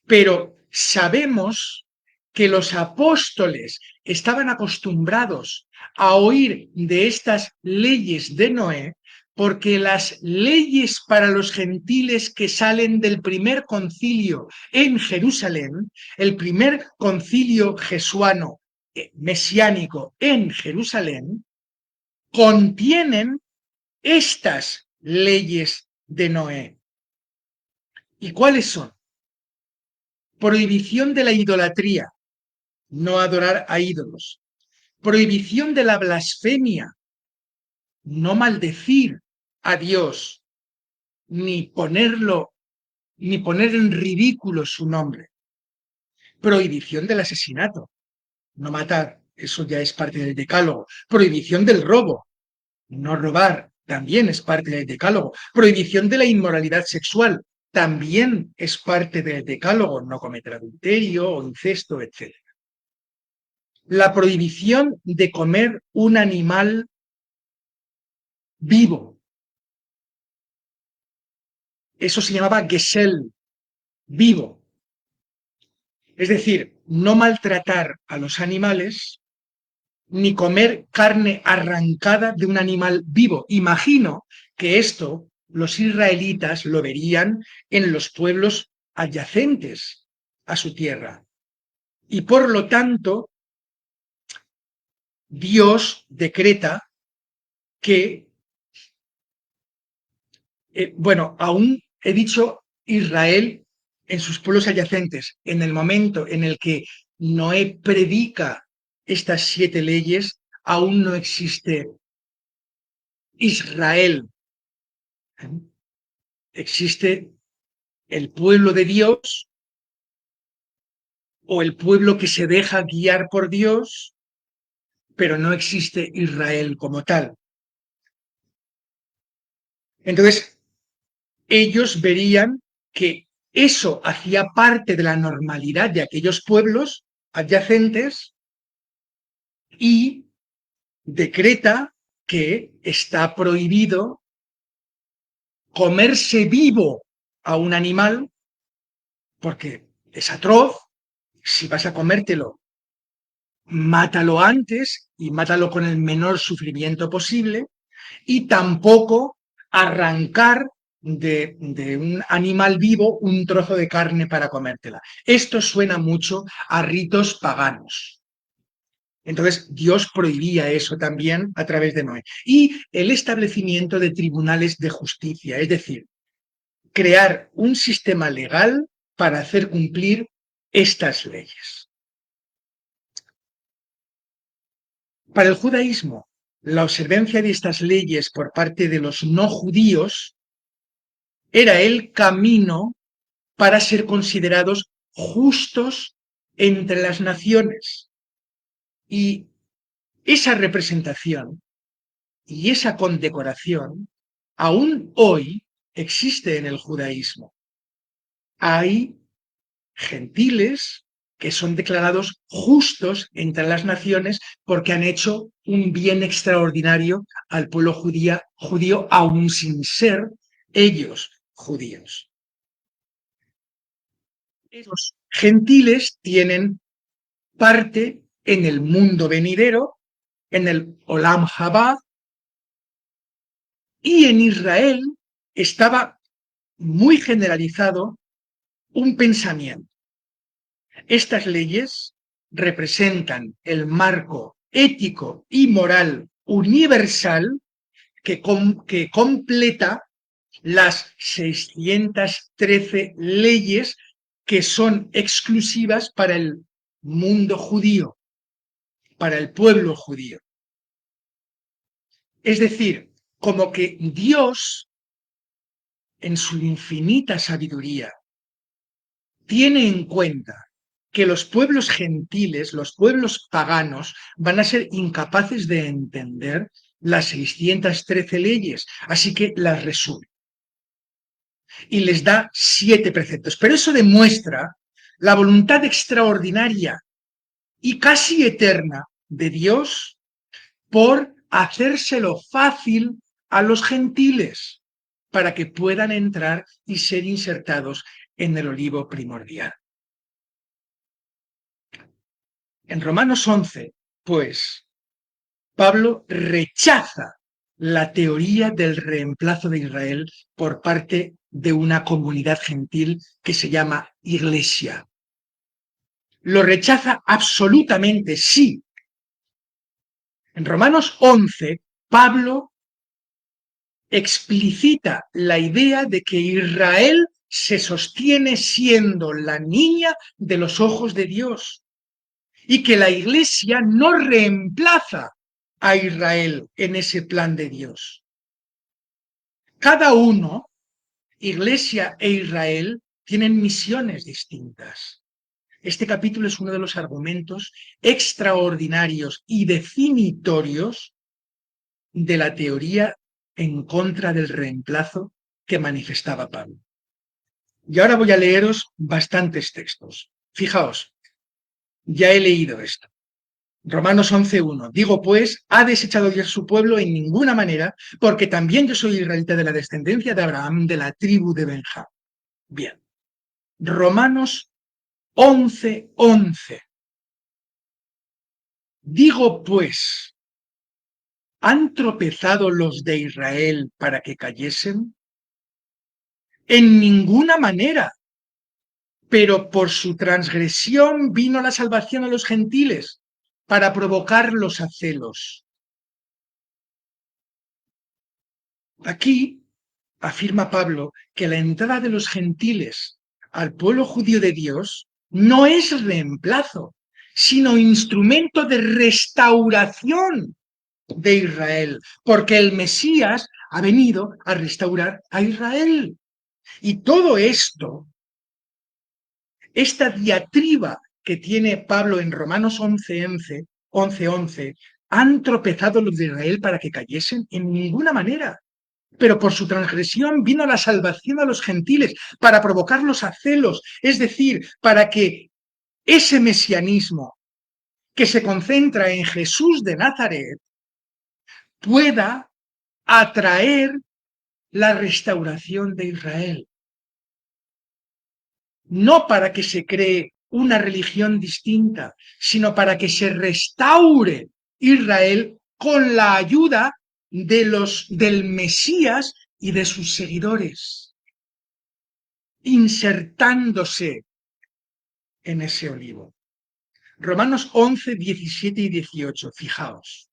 Pero sabemos que los apóstoles estaban acostumbrados a oír de estas leyes de Noé porque las leyes para los gentiles que salen del primer concilio en Jerusalén, el primer concilio jesuano mesiánico en Jerusalén, contienen estas leyes de Noé. ¿Y cuáles son? Prohibición de la idolatría, no adorar a ídolos. Prohibición de la blasfemia, no maldecir a Dios, ni poner en ridículo su nombre. Prohibición del asesinato, no matar, eso ya es parte del decálogo. Prohibición del robo, no robar, también es parte del decálogo. Prohibición de la inmoralidad sexual, también es parte del decálogo, no cometer adulterio o incesto, etc. La prohibición de comer un animal vivo. Eso se llamaba Gesell, vivo. Es decir, no maltratar a los animales ni comer carne arrancada de un animal vivo. Imagino que esto los israelitas lo verían en los pueblos adyacentes a su tierra. Y por lo tanto, Dios decreta que, bueno, aún he dicho Israel en sus pueblos adyacentes, en el momento en el que Noé predica estas 7 leyes, aún no existe Israel. Existe el pueblo de Dios o el pueblo que se deja guiar por Dios, pero no existe Israel como tal. Entonces, ellos verían que eso hacía parte de la normalidad de aquellos pueblos adyacentes y decreta que está prohibido comerse vivo a un animal porque es atroz. Si vas a comértelo, mátalo antes y mátalo con el menor sufrimiento posible, y tampoco arrancar de un animal vivo un trozo de carne para comértela. Esto suena mucho a ritos paganos. Entonces, Dios prohibía eso también a través de Noé. Y el establecimiento de tribunales de justicia, es decir, crear un sistema legal para hacer cumplir estas leyes. Para el judaísmo, la observancia de estas leyes por parte de los no judíos era el camino para ser considerados justos entre las naciones. Y esa representación y esa condecoración aún hoy existe en el judaísmo. Hay gentiles que son declarados justos entre las naciones porque han hecho un bien extraordinario al pueblo judío aún sin ser ellos judíos. Los gentiles tienen parte en el mundo venidero, en el Olam Haba, y en Israel estaba muy generalizado un pensamiento. Estas leyes representan el marco ético y moral universal que completa las 613 leyes que son exclusivas para el mundo judío, para el pueblo judío. Es decir, como que Dios, en su infinita sabiduría, tiene en cuenta que los pueblos gentiles, los pueblos paganos, van a ser incapaces de entender las 613 leyes, así que las resume. Y les da 7 preceptos. Pero eso demuestra la voluntad extraordinaria y casi eterna de Dios por hacérselo fácil a los gentiles para que puedan entrar y ser insertados en el olivo primordial. En Romanos 11, pues, Pablo rechaza la teoría del reemplazo de Israel por parte de una comunidad gentil que se llama Iglesia. Lo rechaza absolutamente, sí. En Romanos 11, Pablo explicita la idea de que Israel se sostiene siendo la niña de los ojos de Dios y que la Iglesia no reemplaza a Israel en ese plan de Dios. Cada uno, Iglesia e Israel, tienen misiones distintas. Este capítulo es uno de los argumentos extraordinarios y definitorios de la teoría en contra del reemplazo que manifestaba Pablo. Y ahora voy a leeros bastantes textos. Fijaos, ya he leído esto. Romanos 11.1. Digo pues, ¿ha desechado Dios su pueblo? En ninguna manera, porque también yo soy israelita de la descendencia de Abraham, de la tribu de Benjamín. Bien. Romanos 11.11. Digo pues, ¿han tropezado los de Israel para que cayesen? En ninguna manera. Pero por su transgresión vino la salvación a los gentiles, para provocarlos a celos. Aquí afirma Pablo que la entrada de los gentiles al pueblo judío de Dios no es reemplazo, sino instrumento de restauración de Israel, porque el Mesías ha venido a restaurar a Israel. Y todo esto, esta diatriba que tiene Pablo en Romanos 11:11, ¿han tropezado los de Israel para que cayesen? En ninguna manera. Pero por su transgresión vino la salvación a los gentiles para provocarlos a celos, es decir, para que ese mesianismo que se concentra en Jesús de Nazaret pueda atraer la restauración de Israel. No para que se cree una religión distinta, sino para que se restaure Israel con la ayuda del Mesías y de sus seguidores, insertándose en ese olivo. Romanos 11, 17 y 18, fijaos.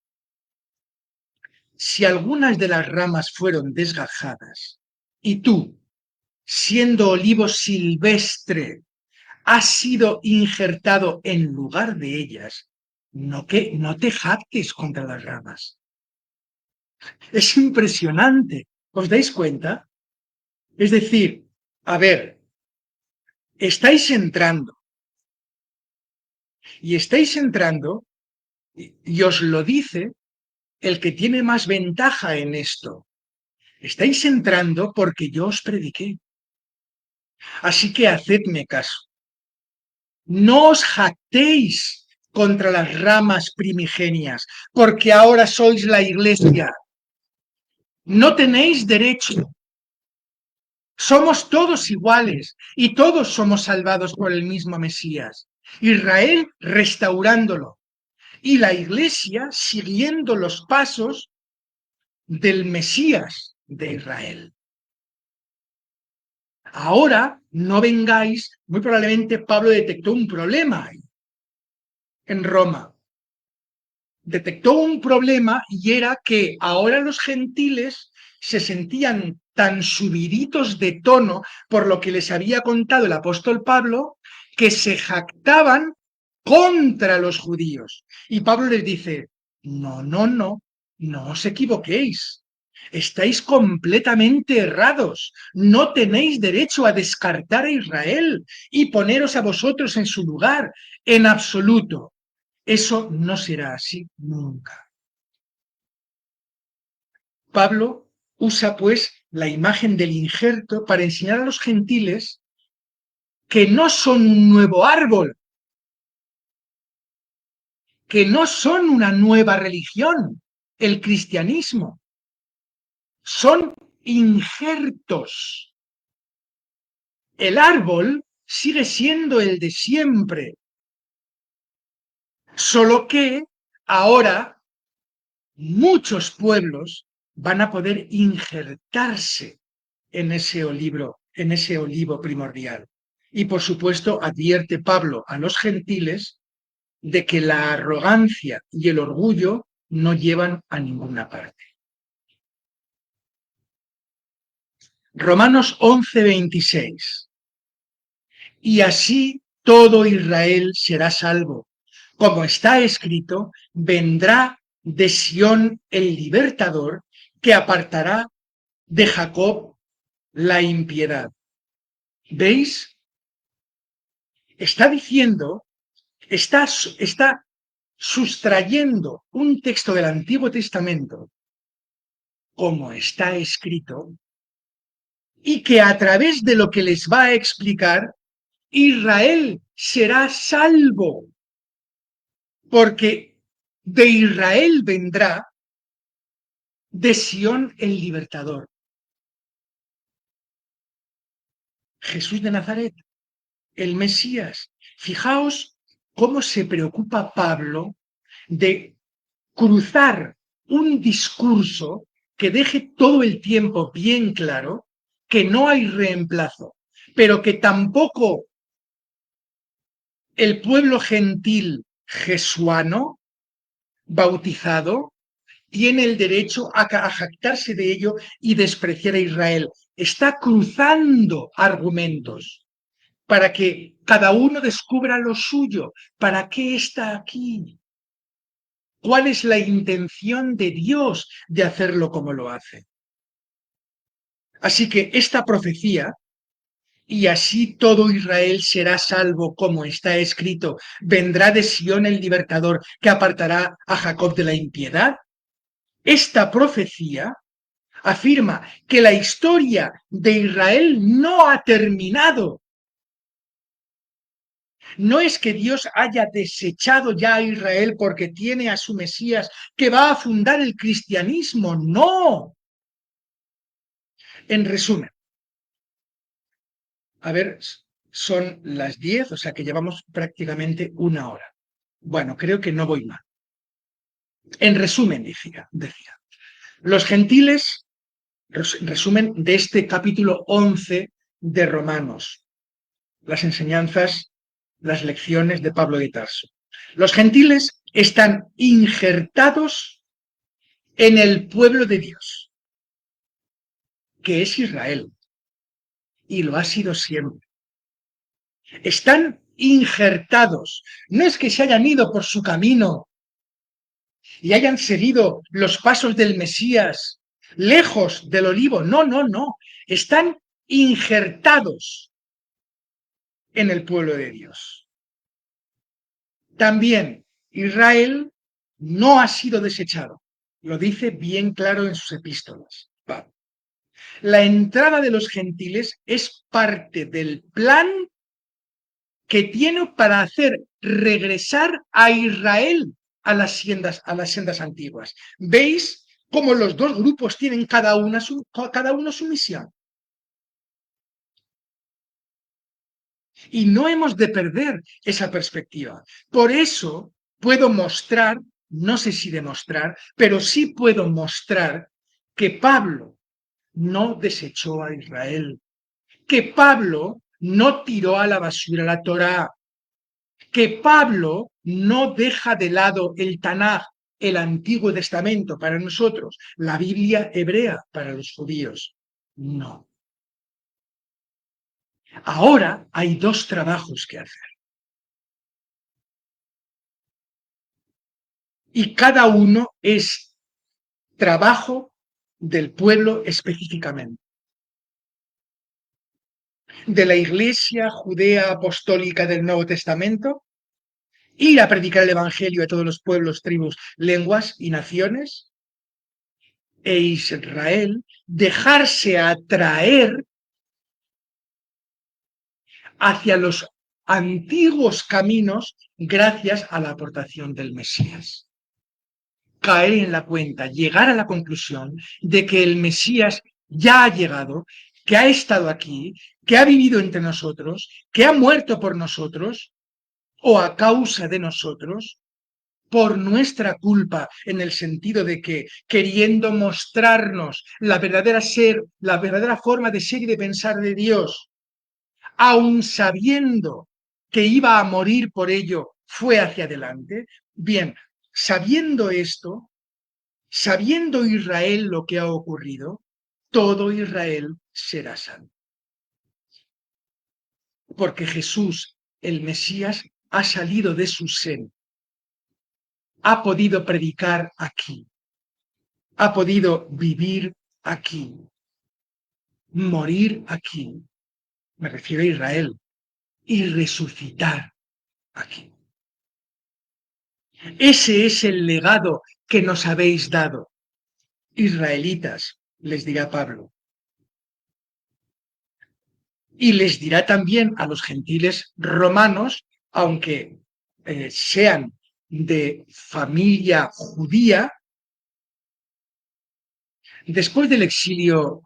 Si algunas de las ramas fueron desgajadas y tú, siendo olivo silvestre, has sido injertado en lugar de ellas, no te jactes contra las ramas. Es impresionante. ¿Os dais cuenta? Es decir, a ver, estáis entrando y os lo dice el que tiene más ventaja en esto. Estáis entrando porque yo os prediqué. Así que hacedme caso. No os jactéis contra las ramas primigenias, porque ahora sois la iglesia. No tenéis derecho. Somos todos iguales y todos somos salvados por el mismo Mesías. Israel restaurándolo y la iglesia siguiendo los pasos del Mesías de Israel. Ahora no vengáis, muy probablemente Pablo detectó un problema ahí, en Roma. Detectó un problema y era que ahora los gentiles se sentían tan subiditos de tono por lo que les había contado el apóstol Pablo que se jactaban contra los judíos. Y Pablo les dice, no os equivoquéis. Estáis completamente errados. No tenéis derecho a descartar a Israel y poneros a vosotros en su lugar, en absoluto. Eso no será así nunca. Pablo usa pues la imagen del injerto para enseñar a los gentiles que no son un nuevo árbol, que no son una nueva religión, el cristianismo. Son injertos. El árbol sigue siendo el de siempre, solo que ahora muchos pueblos van a poder injertarse en ese olivo primordial. Y por supuesto advierte Pablo a los gentiles de que la arrogancia y el orgullo no llevan a ninguna parte. Romanos 11:26. Y así todo Israel será salvo. Como está escrito, vendrá de Sión el libertador que apartará de Jacob la impiedad. ¿Veis? Está diciendo, está sustrayendo un texto del Antiguo Testamento, como está escrito, y que a través de lo que les va a explicar, Israel será salvo, porque de Israel vendrá de Sión el libertador. Jesús de Nazaret, el Mesías. Fijaos cómo se preocupa Pablo de cruzar un discurso que deje todo el tiempo bien claro que no hay reemplazo, pero que tampoco el pueblo gentil jesuano bautizado tiene el derecho a jactarse de ello y despreciar a Israel. Está cruzando argumentos para que cada uno descubra lo suyo. ¿Para qué está aquí? ¿Cuál es la intención de Dios de hacerlo como lo hace? Así que esta profecía, y así todo Israel será salvo, como está escrito, vendrá de Sión el libertador que apartará a Jacob de la impiedad. Esta profecía afirma que la historia de Israel no ha terminado. No es que Dios haya desechado ya a Israel porque tiene a su Mesías que va a fundar el cristianismo. No. En resumen, a ver, son las 10, o sea que llevamos prácticamente una hora. Bueno, creo que no voy mal. En resumen, decía, los gentiles resumen de este capítulo 11 de Romanos, las enseñanzas, las lecciones de Pablo de Tarso. Los gentiles están injertados en el pueblo de Dios, que es Israel, y lo ha sido siempre. Están injertados. No es que se hayan ido por su camino y hayan seguido los pasos del Mesías lejos del olivo. No, no, no. Están injertados en el pueblo de Dios. También Israel no ha sido desechado. Lo dice bien claro en sus epístolas. La entrada de los gentiles es parte del plan que tiene para hacer regresar a Israel a las sendas antiguas. ¿Veis cómo los dos grupos tienen cada uno su misión? Y no hemos de perder esa perspectiva. Por eso puedo mostrar, no sé si demostrar, pero sí puedo mostrar que Pablo no desechó a Israel, que Pablo no tiró a la basura la Torá, que Pablo no deja de lado el Tanaj, el Antiguo Testamento para nosotros, la Biblia hebrea para los judíos. No. Ahora hay dos trabajos que hacer. Y cada uno es trabajo del pueblo específicamente. De la Iglesia Judea Apostólica del Nuevo Testamento, ir a predicar el Evangelio a todos los pueblos, tribus, lenguas y naciones, e Israel dejarse atraer hacia los antiguos caminos gracias a la aportación del Mesías. Caer en la cuenta, llegar a la conclusión de que el Mesías ya ha llegado, que ha estado aquí, que ha vivido entre nosotros, que ha muerto por nosotros o a causa de nosotros, por nuestra culpa, en el sentido de que queriendo mostrarnos la verdadera forma de ser y de pensar de Dios, aun sabiendo que iba a morir por ello, fue hacia adelante. Bien, sabiendo esto, sabiendo Israel lo que ha ocurrido, todo Israel será salvo. Porque Jesús, el Mesías, ha salido de su seno, ha podido predicar aquí, ha podido vivir aquí, morir aquí, me refiero a Israel, y resucitar aquí. Ese es el legado que nos habéis dado, israelitas, les dirá Pablo. Y les dirá también a los gentiles romanos, aunque sean de familia judía, después del exilio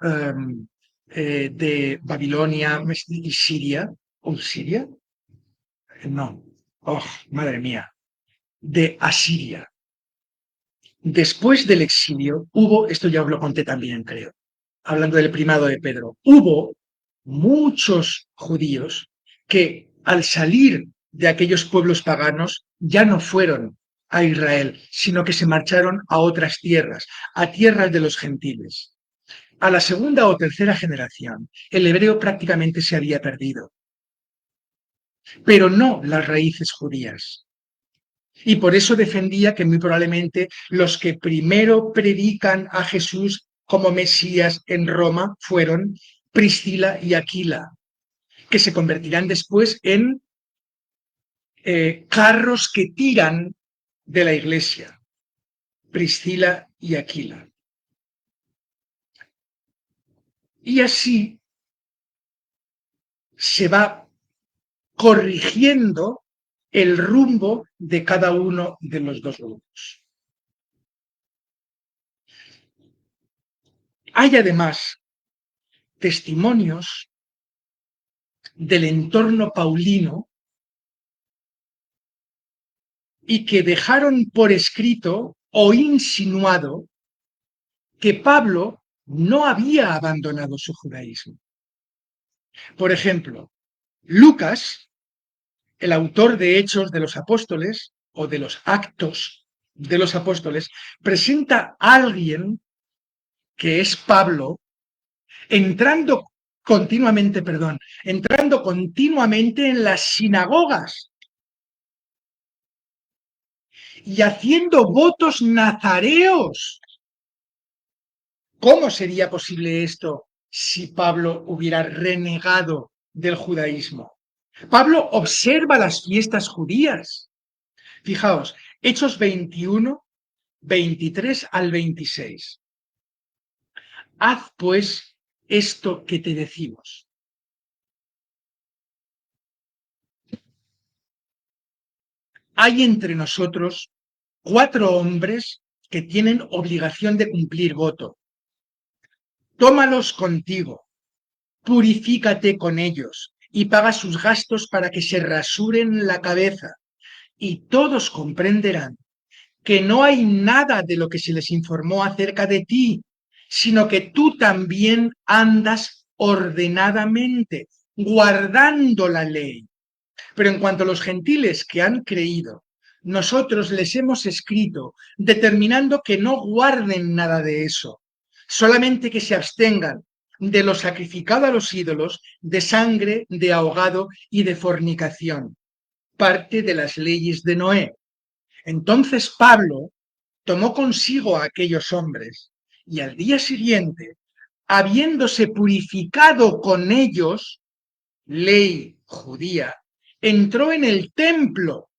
de Babilonia y Siria, ¿o Siria? No, oh, madre mía, de Asiria. Después del exilio hubo, esto ya os lo conté también, creo, hablando del primado de Pedro, hubo muchos judíos que al salir de aquellos pueblos paganos ya no fueron a Israel, sino que se marcharon a otras tierras, a tierras de los gentiles. A la segunda o tercera generación, el hebreo prácticamente se había perdido, pero no las raíces judías. Y por eso defendía que muy probablemente los que primero predican a Jesús como Mesías en Roma fueron Priscila y Aquila, que se convertirán después en carros que tiran de la iglesia, Priscila y Aquila. Y así se va corrigiendo el rumbo de cada uno de los dos grupos. Hay además testimonios del entorno paulino y que dejaron por escrito o insinuado que Pablo no había abandonado su judaísmo. Por ejemplo, Lucas, el autor de Hechos de los Apóstoles o de los Actos de los Apóstoles, presenta a alguien que es Pablo entrando continuamente en las sinagogas y haciendo votos nazareos. ¿Cómo sería posible esto si Pablo hubiera renegado del judaísmo? Pablo observa las fiestas judías. Fijaos, Hechos 21, 23 al 26. Haz pues esto que te decimos. Hay entre nosotros 4 hombres que tienen obligación de cumplir voto. Tómalos contigo, purifícate con ellos y paga sus gastos para que se rasuren la cabeza, y todos comprenderán que no hay nada de lo que se les informó acerca de ti, sino que tú también andas ordenadamente, guardando la ley. Pero en cuanto a los gentiles que han creído, nosotros les hemos escrito determinando que no guarden nada de eso, solamente que se abstengan de lo sacrificado a los ídolos, de sangre, de ahogado y de fornicación, parte de las leyes de Noé. Entonces Pablo tomó consigo a aquellos hombres y al día siguiente, habiéndose purificado con ellos, ley judía, entró en el templo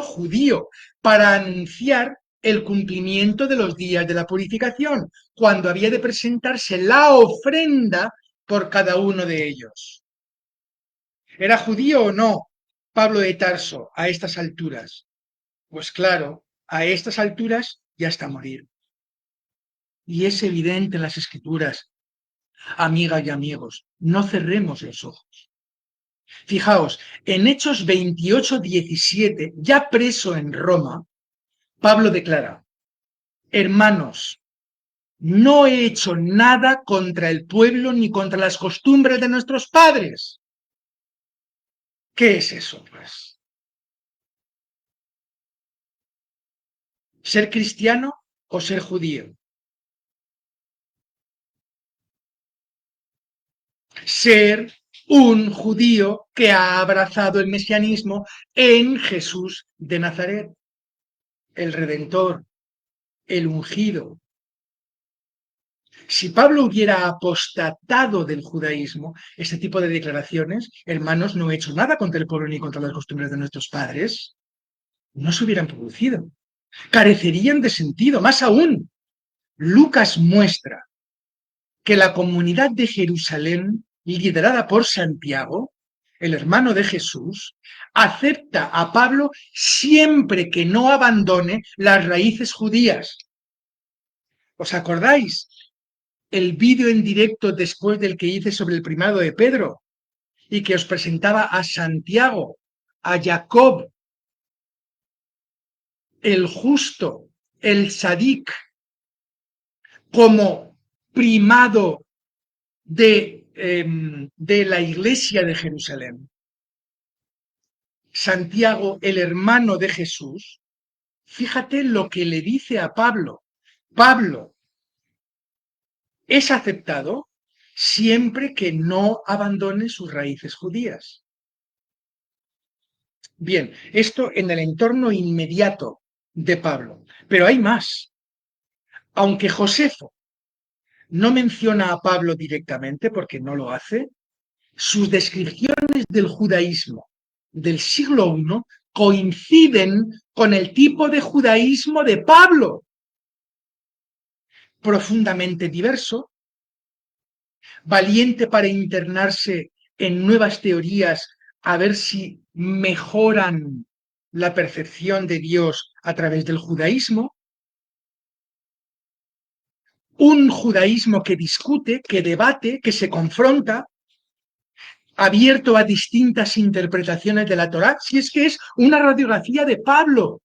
judío, para anunciar el cumplimiento de los días de la purificación, cuando había de presentarse la ofrenda por cada uno de ellos. ¿Era judío o no Pablo de Tarso a estas alturas? Pues claro, a estas alturas ya está a morir. Y es evidente en las Escrituras, amigas y amigos, no cerremos los ojos. Fijaos, en Hechos 28, 17, ya preso en Roma, Pablo declara: hermanos, no he hecho nada contra el pueblo ni contra las costumbres de nuestros padres. ¿Qué es eso, pues? ¿Ser cristiano o ser judío? Ser un judío que ha abrazado el mesianismo en Jesús de Nazaret, el Redentor, el ungido. Si Pablo hubiera apostatado del judaísmo, este tipo de declaraciones, hermanos, no he hecho nada contra el pueblo ni contra las costumbres de nuestros padres, no se hubieran producido. Carecerían de sentido. Más aún, Lucas muestra que la comunidad de Jerusalén, liderada por Santiago, el hermano de Jesús, acepta a Pablo siempre que no abandone las raíces judías. ¿Os acordáis el vídeo en directo después del que hice sobre el primado de Pedro y que os presentaba a Santiago, a Jacob, el justo, el sadik, como primado de la iglesia de Jerusalén? Santiago, el hermano de Jesús, fíjate lo que le dice a Pablo. Pablo es aceptado siempre que no abandone sus raíces judías. Bien, esto en el entorno inmediato de Pablo. Pero hay más. Aunque Josefo no menciona a Pablo directamente, porque no lo hace, sus descripciones del judaísmo del siglo I coinciden con el tipo de judaísmo de Pablo, profundamente diverso, valiente para internarse en nuevas teorías a ver si mejoran la percepción de Dios a través del judaísmo, un judaísmo que discute, que debate, que se confronta, abierto a distintas interpretaciones de la Torá, si es que es una radiografía de Pablo.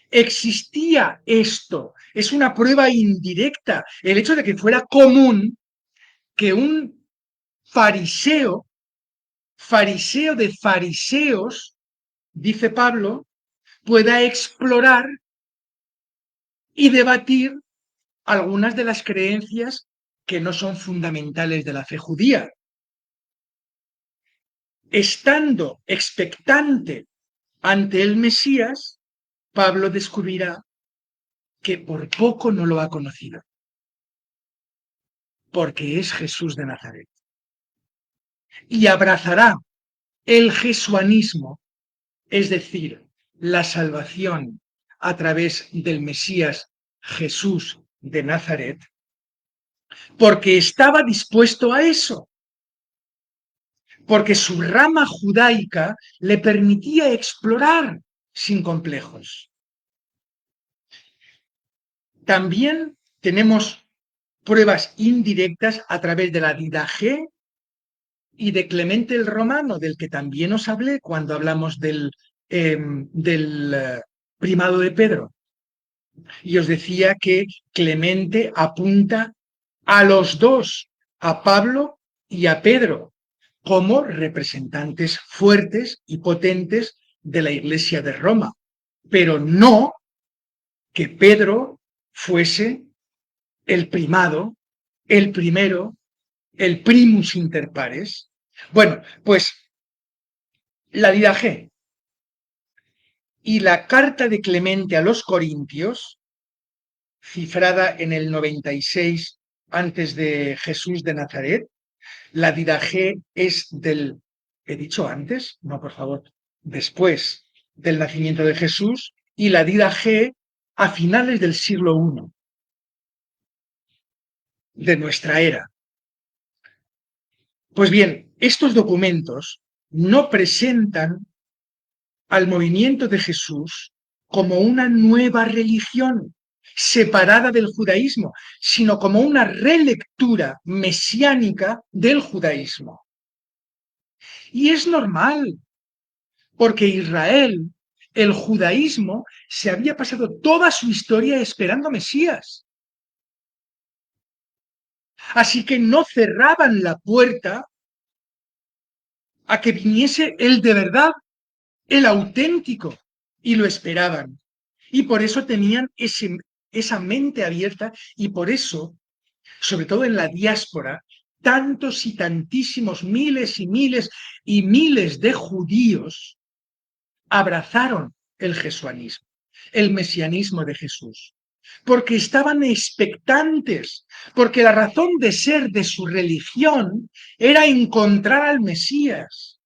Existía esto es una prueba indirecta. El hecho de que fuera común que un fariseo de fariseos, dice Pablo, pueda explorar y debatir algunas de las creencias que no son fundamentales de la fe judía. Estando expectante ante el Mesías, Pablo descubrirá que por poco no lo ha conocido, porque es Jesús de Nazaret. Y abrazará el jesuanismo, es decir, la salvación a través del Mesías Jesús de Nazaret, porque estaba dispuesto a eso, porque su rama judaica le permitía explorar sin complejos. También tenemos pruebas indirectas a través de la Didaché y de Clemente el Romano, del que también os hablé cuando hablamos del primado de Pedro. Y os decía que Clemente apunta a los dos, a Pablo y a Pedro, como representantes fuertes y potentes de la Iglesia de Roma, pero no que Pedro fuese el primado, el primero, el primus inter pares. Bueno, pues la Didaché y la carta de Clemente a los Corintios, cifrada en el 96 antes de Jesús de Nazaret, la Didaché es del, ¿he dicho antes? No, por favor, después del nacimiento de Jesús, y la Didaché a finales del siglo I de nuestra era. Pues bien, estos documentos no presentan al movimiento de Jesús como una nueva religión separada del judaísmo, sino como una relectura mesiánica del judaísmo. Y es normal, porque Israel, el judaísmo, se había pasado toda su historia esperando Mesías. Así que no cerraban la puerta a que viniese el de verdad, el auténtico, y lo esperaban. Y por eso tenían esa mente abierta y por eso, sobre todo en la diáspora, tantos y tantísimos miles y miles y miles de judíos abrazaron el jesuanismo, el mesianismo de Jesús, porque estaban expectantes, porque la razón de ser de su religión era encontrar al Mesías.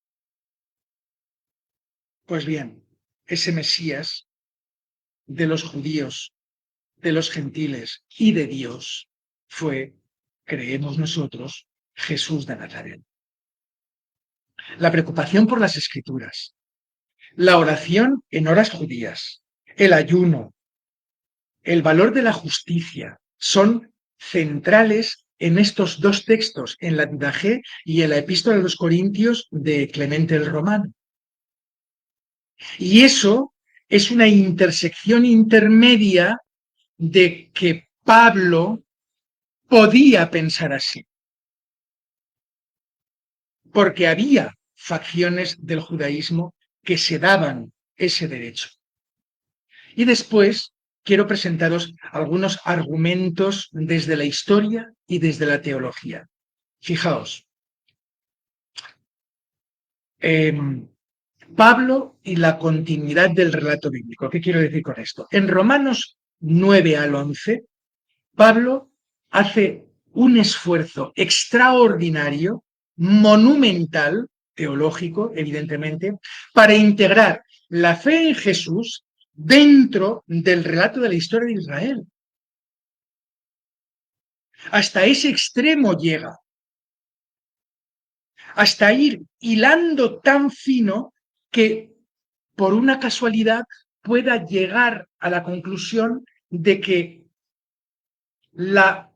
Pues bien, ese Mesías de los judíos, de los gentiles y de Dios fue, creemos nosotros, Jesús de Nazaret. La preocupación por las escrituras, la oración en horas judías, el ayuno, el valor de la justicia son centrales en estos dos textos, en la Didaché y en la Epístola de los Corintios de Clemente el Romano. Y eso es una intersección intermedia de que Pablo podía pensar así, porque había facciones del judaísmo que se daban ese derecho. Y después quiero presentaros algunos argumentos desde la historia y desde la teología. Fijaos, Pablo y la continuidad del relato bíblico. ¿Qué quiero decir con esto? En Romanos 9 al 11, Pablo hace un esfuerzo extraordinario, monumental, teológico, evidentemente, para integrar la fe en Jesús dentro del relato de la historia de Israel. Hasta ese extremo llega, hasta ir hilando tan fino que por una casualidad pueda llegar a la conclusión de que la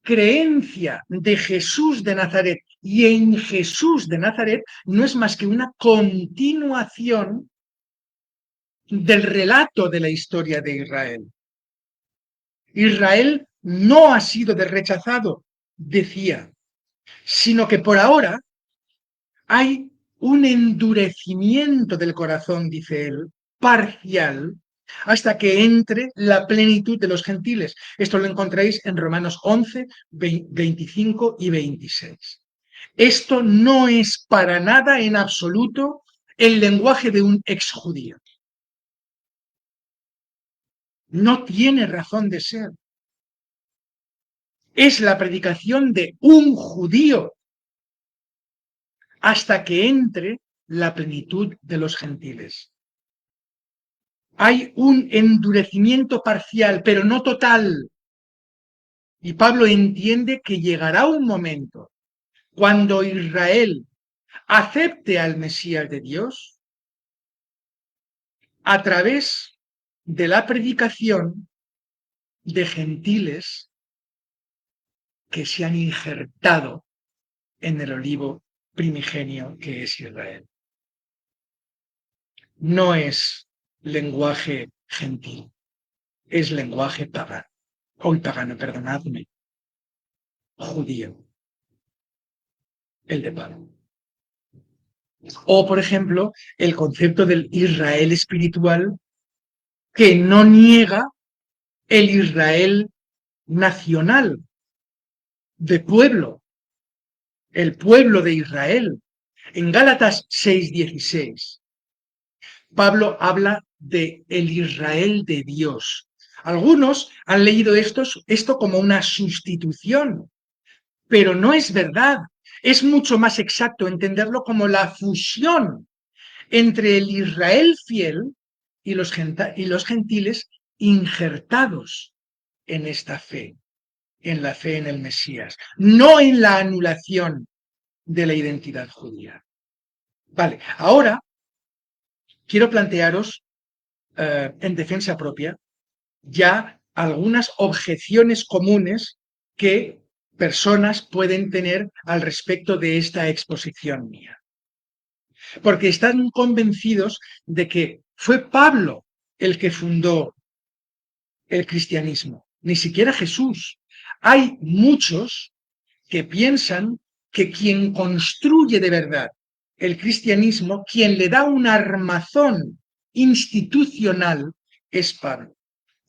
creencia de Jesús de Nazaret y en Jesús de Nazaret no es más que una continuación del relato de la historia de Israel. Israel no ha sido rechazado, decía, sino que por ahora hay un endurecimiento del corazón, dice él, parcial, hasta que entre la plenitud de los gentiles. Esto lo encontráis en Romanos 11, 25 y 26. Esto no es para nada en absoluto el lenguaje de un exjudío. No tiene razón de ser. Es la predicación de un judío hasta que entre la plenitud de los gentiles. Hay un endurecimiento parcial, pero no total. Y Pablo entiende que llegará un momento cuando Israel acepte al Mesías de Dios a través de la predicación de gentiles que se han injertado en el olivo primigenio que es Israel. No es lenguaje gentil, es lenguaje pagano. Hoy pagano, perdonadme, judío, el de Pablo. O, por ejemplo, el concepto del Israel espiritual que no niega el Israel nacional, de pueblo, el pueblo de Israel. En Gálatas 6:16, Pablo habla de el Israel de Dios. Algunos han leído esto como una sustitución, pero no es verdad. Es mucho más exacto entenderlo como la fusión entre el Israel fiel y los gentiles injertados en esta fe, en la fe en el Mesías, no en la anulación de la identidad judía. Vale, ahora quiero plantearos en defensa propia ya algunas objeciones comunes que personas pueden tener al respecto de esta exposición mía. Porque están convencidos de que fue Pablo el que fundó el cristianismo, ni siquiera Jesús. Hay muchos que piensan que quien construye de verdad el cristianismo, quien le da un armazón institucional, es Pablo.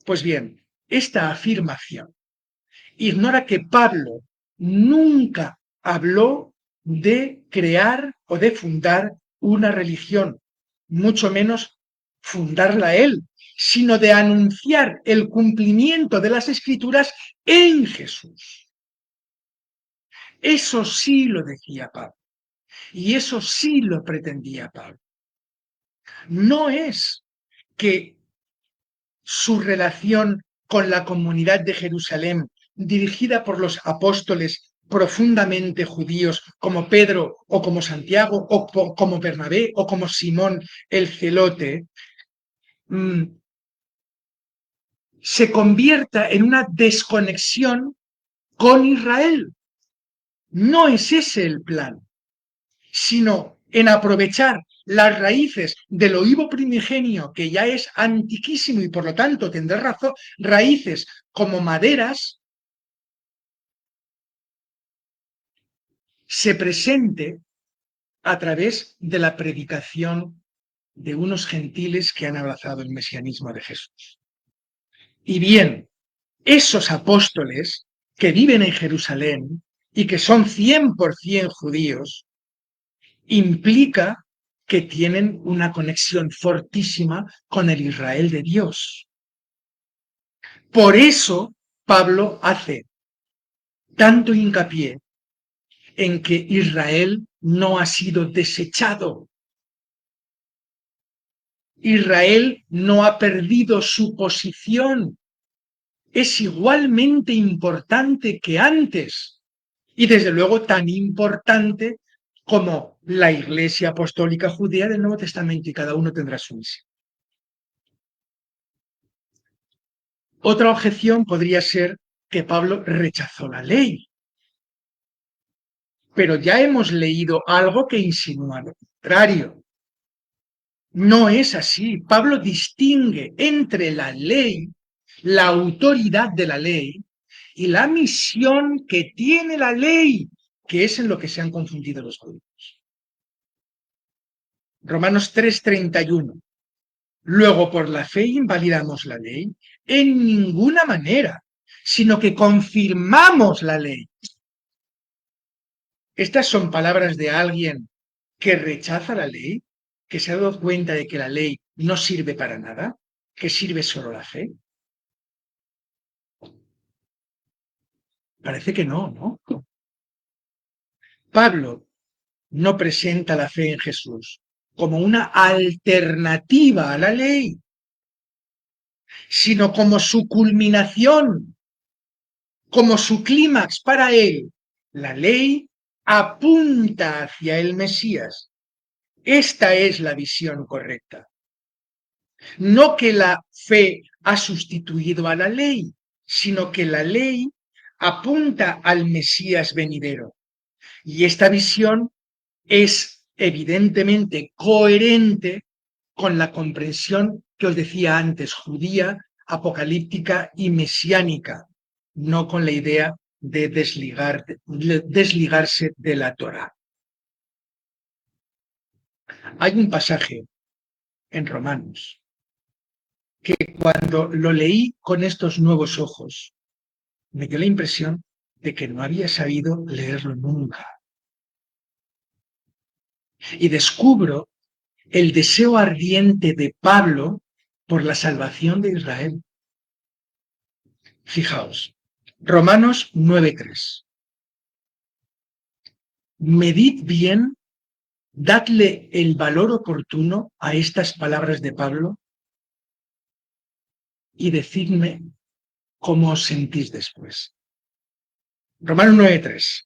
Pues bien, esta afirmación ignora que Pablo nunca habló de crear o de fundar una religión, mucho menos fundarla él, sino de anunciar el cumplimiento de las Escrituras en Jesús. Eso sí lo decía Pablo, y eso sí lo pretendía Pablo. No es que su relación con la comunidad de Jerusalén, dirigida por los apóstoles profundamente judíos como Pedro o como Santiago o como Bernabé o como Simón el Celote, se convierta en una desconexión con Israel. No es ese el plan, sino en aprovechar las raíces del olivo primigenio, que ya es antiquísimo y por lo tanto tendrá razón, raíces como maderas, se presente a través de la predicación de unos gentiles que han abrazado el mesianismo de Jesús. Y bien, esos apóstoles que viven en Jerusalén y que son 100% judíos, implica que tienen una conexión fortísima con el Israel de Dios. Por eso Pablo hace tanto hincapié en que Israel no ha sido desechado. Israel no ha perdido su posición. Es igualmente importante que antes y desde luego tan importante como la Iglesia Apostólica Judía del Nuevo Testamento, y cada uno tendrá su misión. Otra objeción podría ser que Pablo rechazó la ley. Pero ya hemos leído algo que insinúa lo contrario. No es así. Pablo distingue entre la ley la autoridad de la ley y la misión que tiene la ley, que es en lo que se han confundido los judíos. Romanos 3:31. Luego, por la fe invalidamos la ley en ninguna manera, sino que confirmamos la ley. Estas son palabras de alguien que rechaza la ley, que se ha dado cuenta de que la ley no sirve para nada, que sirve solo la fe. Parece que no, ¿no? Pablo no presenta la fe en Jesús como una alternativa a la ley, sino como su culminación, como su clímax para él. La ley apunta hacia el Mesías. Esta es la visión correcta. No que la fe ha sustituido a la ley, sino que la ley apunta al Mesías venidero. Y esta visión es evidentemente coherente con la comprensión que os decía antes, judía, apocalíptica y mesiánica, no con la idea de desligarse de la Torá. Hay un pasaje en Romanos que cuando lo leí con estos nuevos ojos, me dio la impresión de que no había sabido leerlo nunca. Y descubro el deseo ardiente de Pablo por la salvación de Israel. Fijaos, Romanos 9:3. Medid bien, dadle el valor oportuno a estas palabras de Pablo y decidme cómo os sentís después. Romanos 9:3.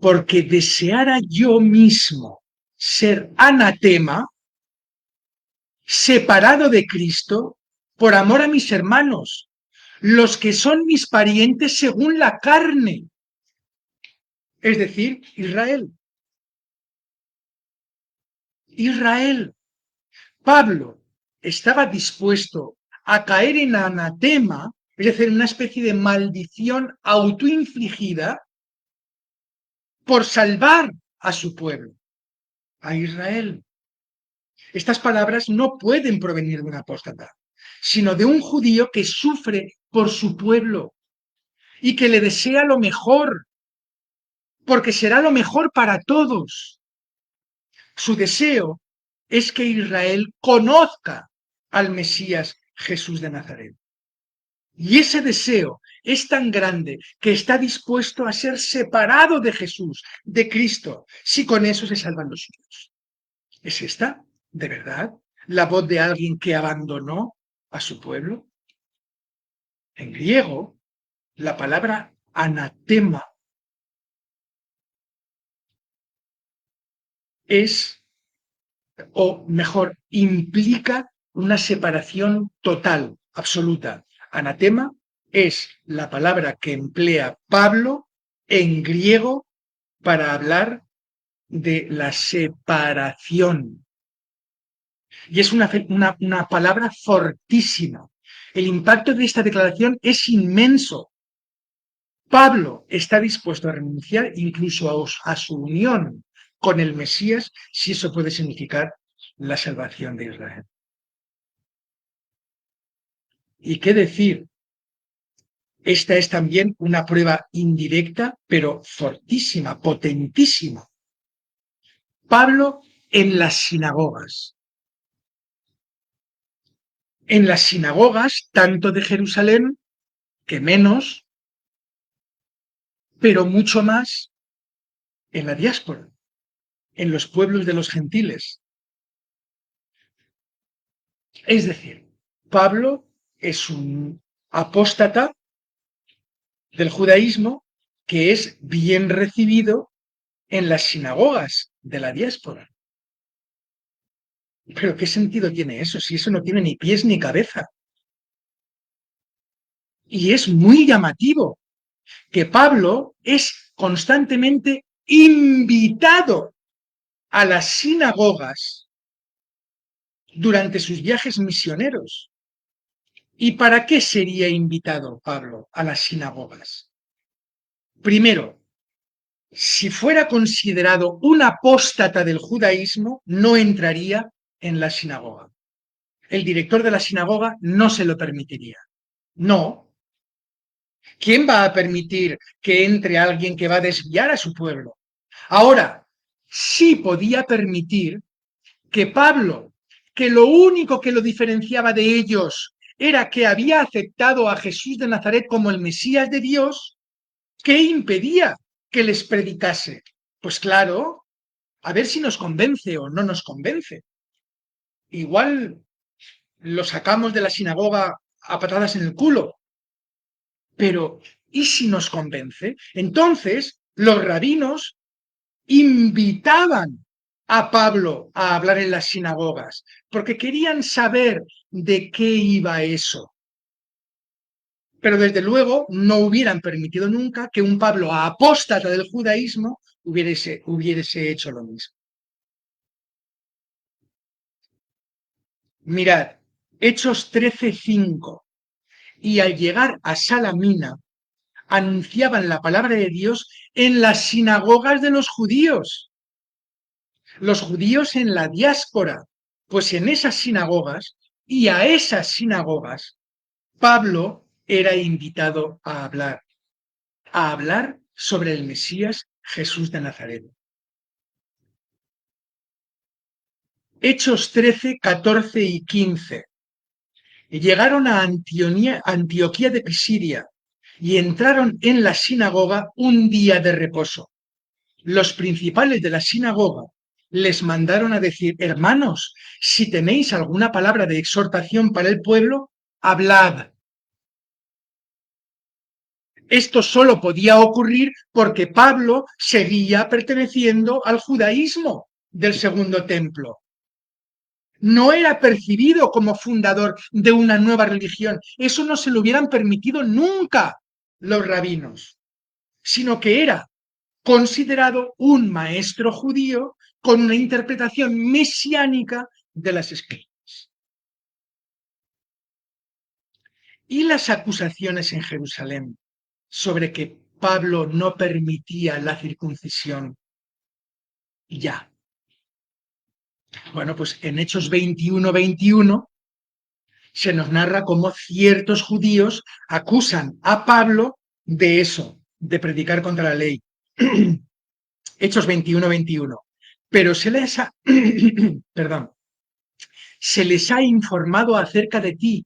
Porque deseara yo mismo ser anatema, separado de Cristo, por amor a mis hermanos, los que son mis parientes según la carne, es decir, Israel. Israel. Pablo estaba dispuesto a caer en anatema, es decir, en una especie de maldición autoinfligida, por salvar a su pueblo, a Israel. Estas palabras no pueden provenir de un apóstata, sino de un judío que sufre por su pueblo y que le desea lo mejor, porque será lo mejor para todos. Su deseo es que Israel conozca al Mesías Jesús de Nazaret. Y ese deseo es tan grande que está dispuesto a ser separado de Jesús, de Cristo, si con eso se salvan los suyos. ¿Es esta, de verdad, la voz de alguien que abandonó a su pueblo? En griego, la palabra anatema es, o mejor, implica una separación total, absoluta. Anatema es la palabra que emplea Pablo en griego para hablar de la separación. Y es una palabra fortísima. El impacto de esta declaración es inmenso. Pablo está dispuesto a renunciar incluso a su unión con el Mesías, si eso puede significar la salvación de Israel. ¿Y qué decir? Esta es también una prueba indirecta, pero fortísima, potentísima. Pablo en las sinagogas. En las sinagogas, tanto de Jerusalén, que menos, pero mucho más en la diáspora, en los pueblos de los gentiles. Es decir, Pablo es un apóstata del judaísmo que es bien recibido en las sinagogas de la diáspora. Pero ¿qué sentido tiene eso si eso no tiene ni pies ni cabeza? Y es muy llamativo que Pablo es constantemente invitado a las sinagogas durante sus viajes misioneros. ¿Y para qué sería invitado Pablo a las sinagogas? Primero, si fuera considerado un apóstata del judaísmo, no entraría en la sinagoga. El director de la sinagoga no se lo permitiría. No. ¿Quién va a permitir que entre alguien que va a desviar a su pueblo? Ahora, sí podía permitir que Pablo, que lo único que lo diferenciaba de ellos era que había aceptado a Jesús de Nazaret como el Mesías de Dios, ¿qué impedía que les predicase? Pues claro, a ver si nos convence o no nos convence. Igual lo sacamos de la sinagoga a patadas en el culo, pero ¿y si nos convence? Entonces los rabinos invitaban a Pablo a hablar en las sinagogas, porque querían saber de qué iba eso. Pero desde luego no hubieran permitido nunca que un Pablo apóstata del judaísmo hubiese hecho lo mismo. Mirad, Hechos 13:5. Y al llegar a Salamina, anunciaban la palabra de Dios en las sinagogas de los judíos en la diáspora, pues en esas sinagogas y a esas sinagogas Pablo era invitado a hablar sobre el Mesías Jesús de Nazaret. Hechos 13, 14 y 15. Llegaron a Antioquía de Pisidia y entraron en la sinagoga un día de reposo. Los principales de la sinagoga les mandaron a decir: hermanos, si tenéis alguna palabra de exhortación para el pueblo, hablad. Esto solo podía ocurrir porque Pablo seguía perteneciendo al judaísmo del segundo templo. No era percibido como fundador de una nueva religión. Eso no se lo hubieran permitido nunca los rabinos, sino que era considerado un maestro judío con una interpretación mesiánica de las escrituras. Y las acusaciones en Jerusalén sobre que Pablo no permitía la circuncisión. Ya. Bueno, pues en Hechos 21:21 se nos narra cómo ciertos judíos acusan a Pablo de eso, de predicar contra la ley. Hechos 21:21. Pero se les ha, perdón, se les ha informado acerca de ti,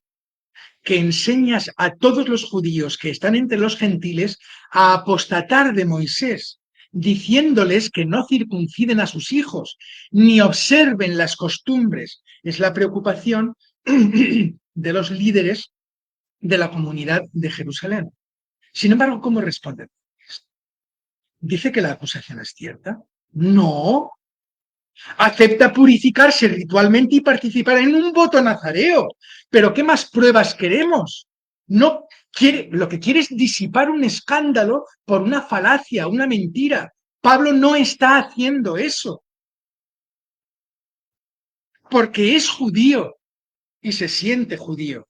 que enseñas a todos los judíos que están entre los gentiles a apostatar de Moisés, diciéndoles que no circunciden a sus hijos, ni observen las costumbres. Es la preocupación de los líderes de la comunidad de Jerusalén. Sin embargo, ¿cómo responden? ¿Dice que la acusación es cierta? No. Acepta purificarse ritualmente y participar en un voto nazareo. Pero ¿qué más pruebas queremos? No quiere, lo que quiere es disipar un escándalo por una falacia, una mentira. Pablo no está haciendo eso. Porque es judío y se siente judío.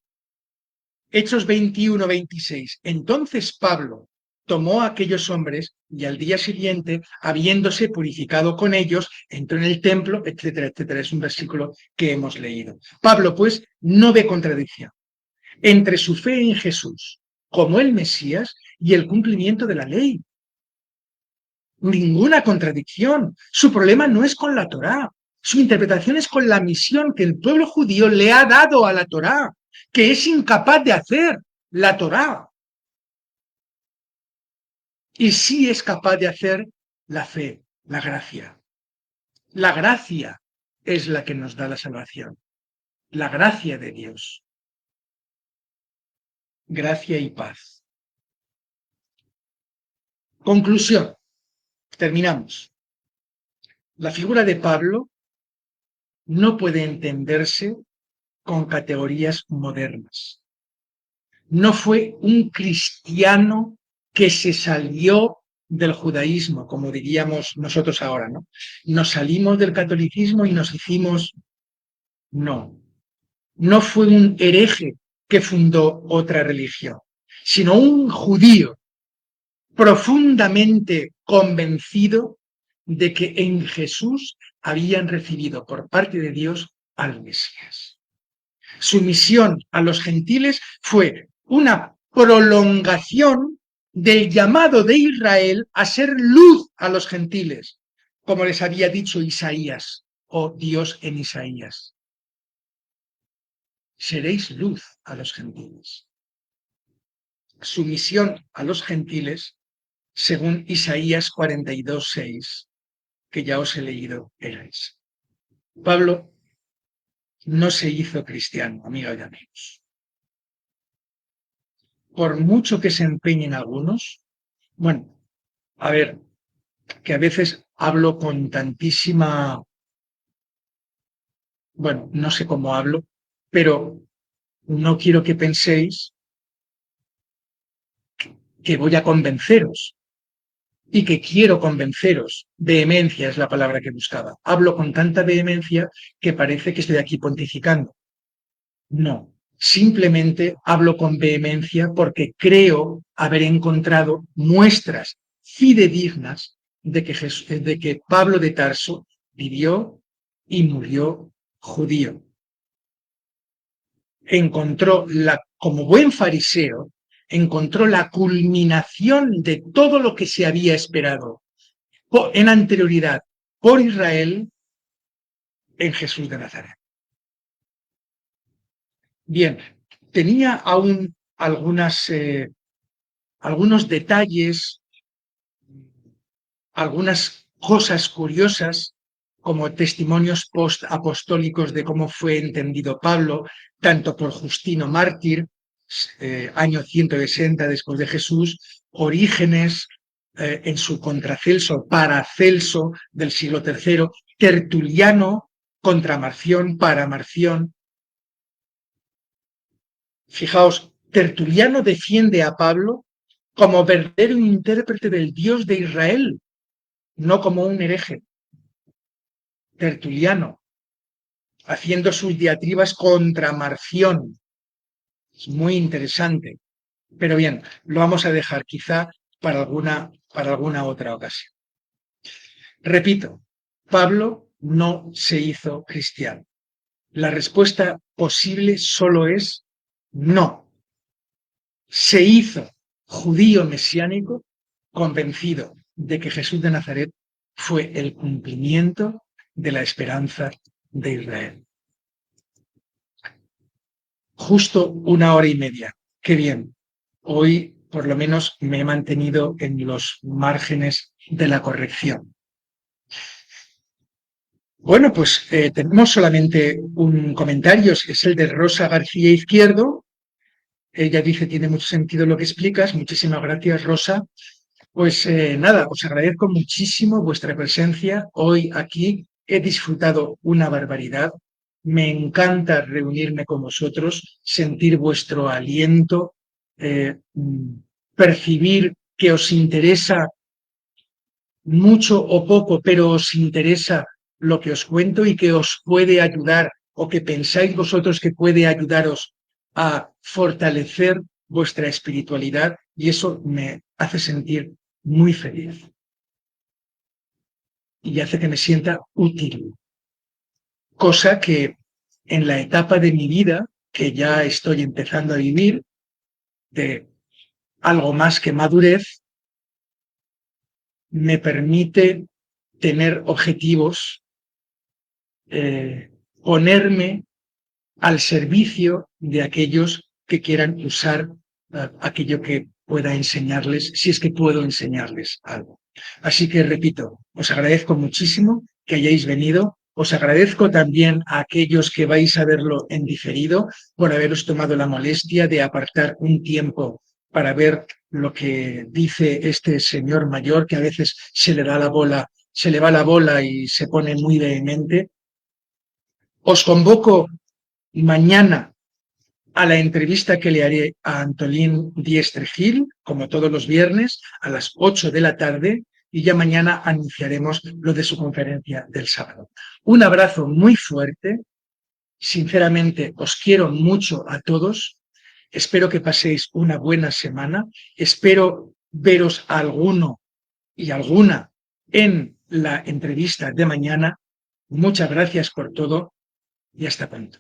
Hechos 21:26. Entonces Pablo tomó a aquellos hombres y al día siguiente, habiéndose purificado con ellos, entró en el templo, etcétera, etcétera. Es un versículo que hemos leído. Pablo, pues, no ve contradicción entre su fe en Jesús como el Mesías y el cumplimiento de la ley. Ninguna contradicción. Su problema no es con la Torá. Su interpretación es con la misión que el pueblo judío le ha dado a la Torá, que es incapaz de hacer la Torá. Y sí es capaz de hacer la fe, la gracia. La gracia es la que nos da la salvación. La gracia de Dios. Gracia y paz. Conclusión. Terminamos. La figura de Pablo no puede entenderse con categorías modernas. No fue un cristiano que se salió del judaísmo, como diríamos nosotros ahora, ¿no? Nos salimos del catolicismo y nos hicimos... No, no fue un hereje que fundó otra religión, sino un judío profundamente convencido de que en Jesús habían recibido por parte de Dios al Mesías. Su misión a los gentiles fue una prolongación del llamado de Israel a ser luz a los gentiles, como les había dicho Isaías, o Dios en Isaías. Seréis luz a los gentiles. Su misión a los gentiles, según Isaías 42:6, que ya os he leído, era esa. Pablo no se hizo cristiano, amigas y amigos. Por mucho que se empeñen algunos, bueno, a ver, que a veces hablo con tantísima, bueno, no sé cómo hablo, pero no quiero que penséis que voy a convenceros y que quiero convenceros. Vehemencia es la palabra que buscaba. Hablo con tanta vehemencia que parece que estoy aquí pontificando. No, simplemente hablo con vehemencia porque creo haber encontrado muestras fidedignas de que Pablo de Tarso vivió y murió judío. Encontró como buen fariseo, encontró la culminación de todo lo que se había esperado en anterioridad por Israel en Jesús de Nazaret. Bien, tenía aún algunos detalles, algunas cosas curiosas, como testimonios post-apostólicos de cómo fue entendido Pablo, tanto por Justino Mártir, año 160 después de Jesús, Orígenes, en su Contracelso, Paracelso del siglo III, Tertuliano, contra Marción, para Marción. Fijaos, Tertuliano defiende a Pablo como verdadero intérprete del Dios de Israel, no como un hereje. Tertuliano, haciendo sus diatribas contra Marción. Es muy interesante. Pero bien, lo vamos a dejar quizá para alguna otra ocasión. Repito, Pablo no se hizo cristiano. La respuesta posible solo es no. Se hizo judío mesiánico convencido de que Jesús de Nazaret fue el cumplimiento de la esperanza de Israel. Justo 1 hora y media. Qué bien. Hoy, por lo menos, me he mantenido en los márgenes de la corrección. Bueno, pues tenemos solamente un comentario, es el de Rosa García Izquierdo. Ella dice, tiene mucho sentido lo que explicas. Muchísimas gracias, Rosa. Pues nada, os agradezco muchísimo vuestra presencia hoy aquí. He disfrutado una barbaridad. Me encanta reunirme con vosotros, sentir vuestro aliento, percibir que os interesa mucho o poco, pero os interesa lo que os cuento y que os puede ayudar o que pensáis vosotros que puede ayudaros a fortalecer vuestra espiritualidad, y eso me hace sentir muy feliz y hace que me sienta útil, cosa que en la etapa de mi vida que ya estoy empezando a vivir, de algo más que madurez, me permite tener objetivos, ponerme al servicio de aquellos que quieran usar aquello que pueda enseñarles, si es que puedo enseñarles algo. Así que repito, os agradezco muchísimo que hayáis venido. Os agradezco también a aquellos que vais a verlo en diferido por haberos tomado la molestia de apartar un tiempo para ver lo que dice este señor mayor, que a veces se le va la bola y se pone muy vehemente. Os convoco mañana a la entrevista que le haré a Antolín Diestre Gil, como todos los viernes, a las 8 de la tarde, y ya mañana anunciaremos lo de su conferencia del sábado. Un abrazo muy fuerte. Sinceramente, os quiero mucho a todos. Espero que paséis una buena semana. Espero veros a alguno y alguna en la entrevista de mañana. Muchas gracias por todo y hasta pronto.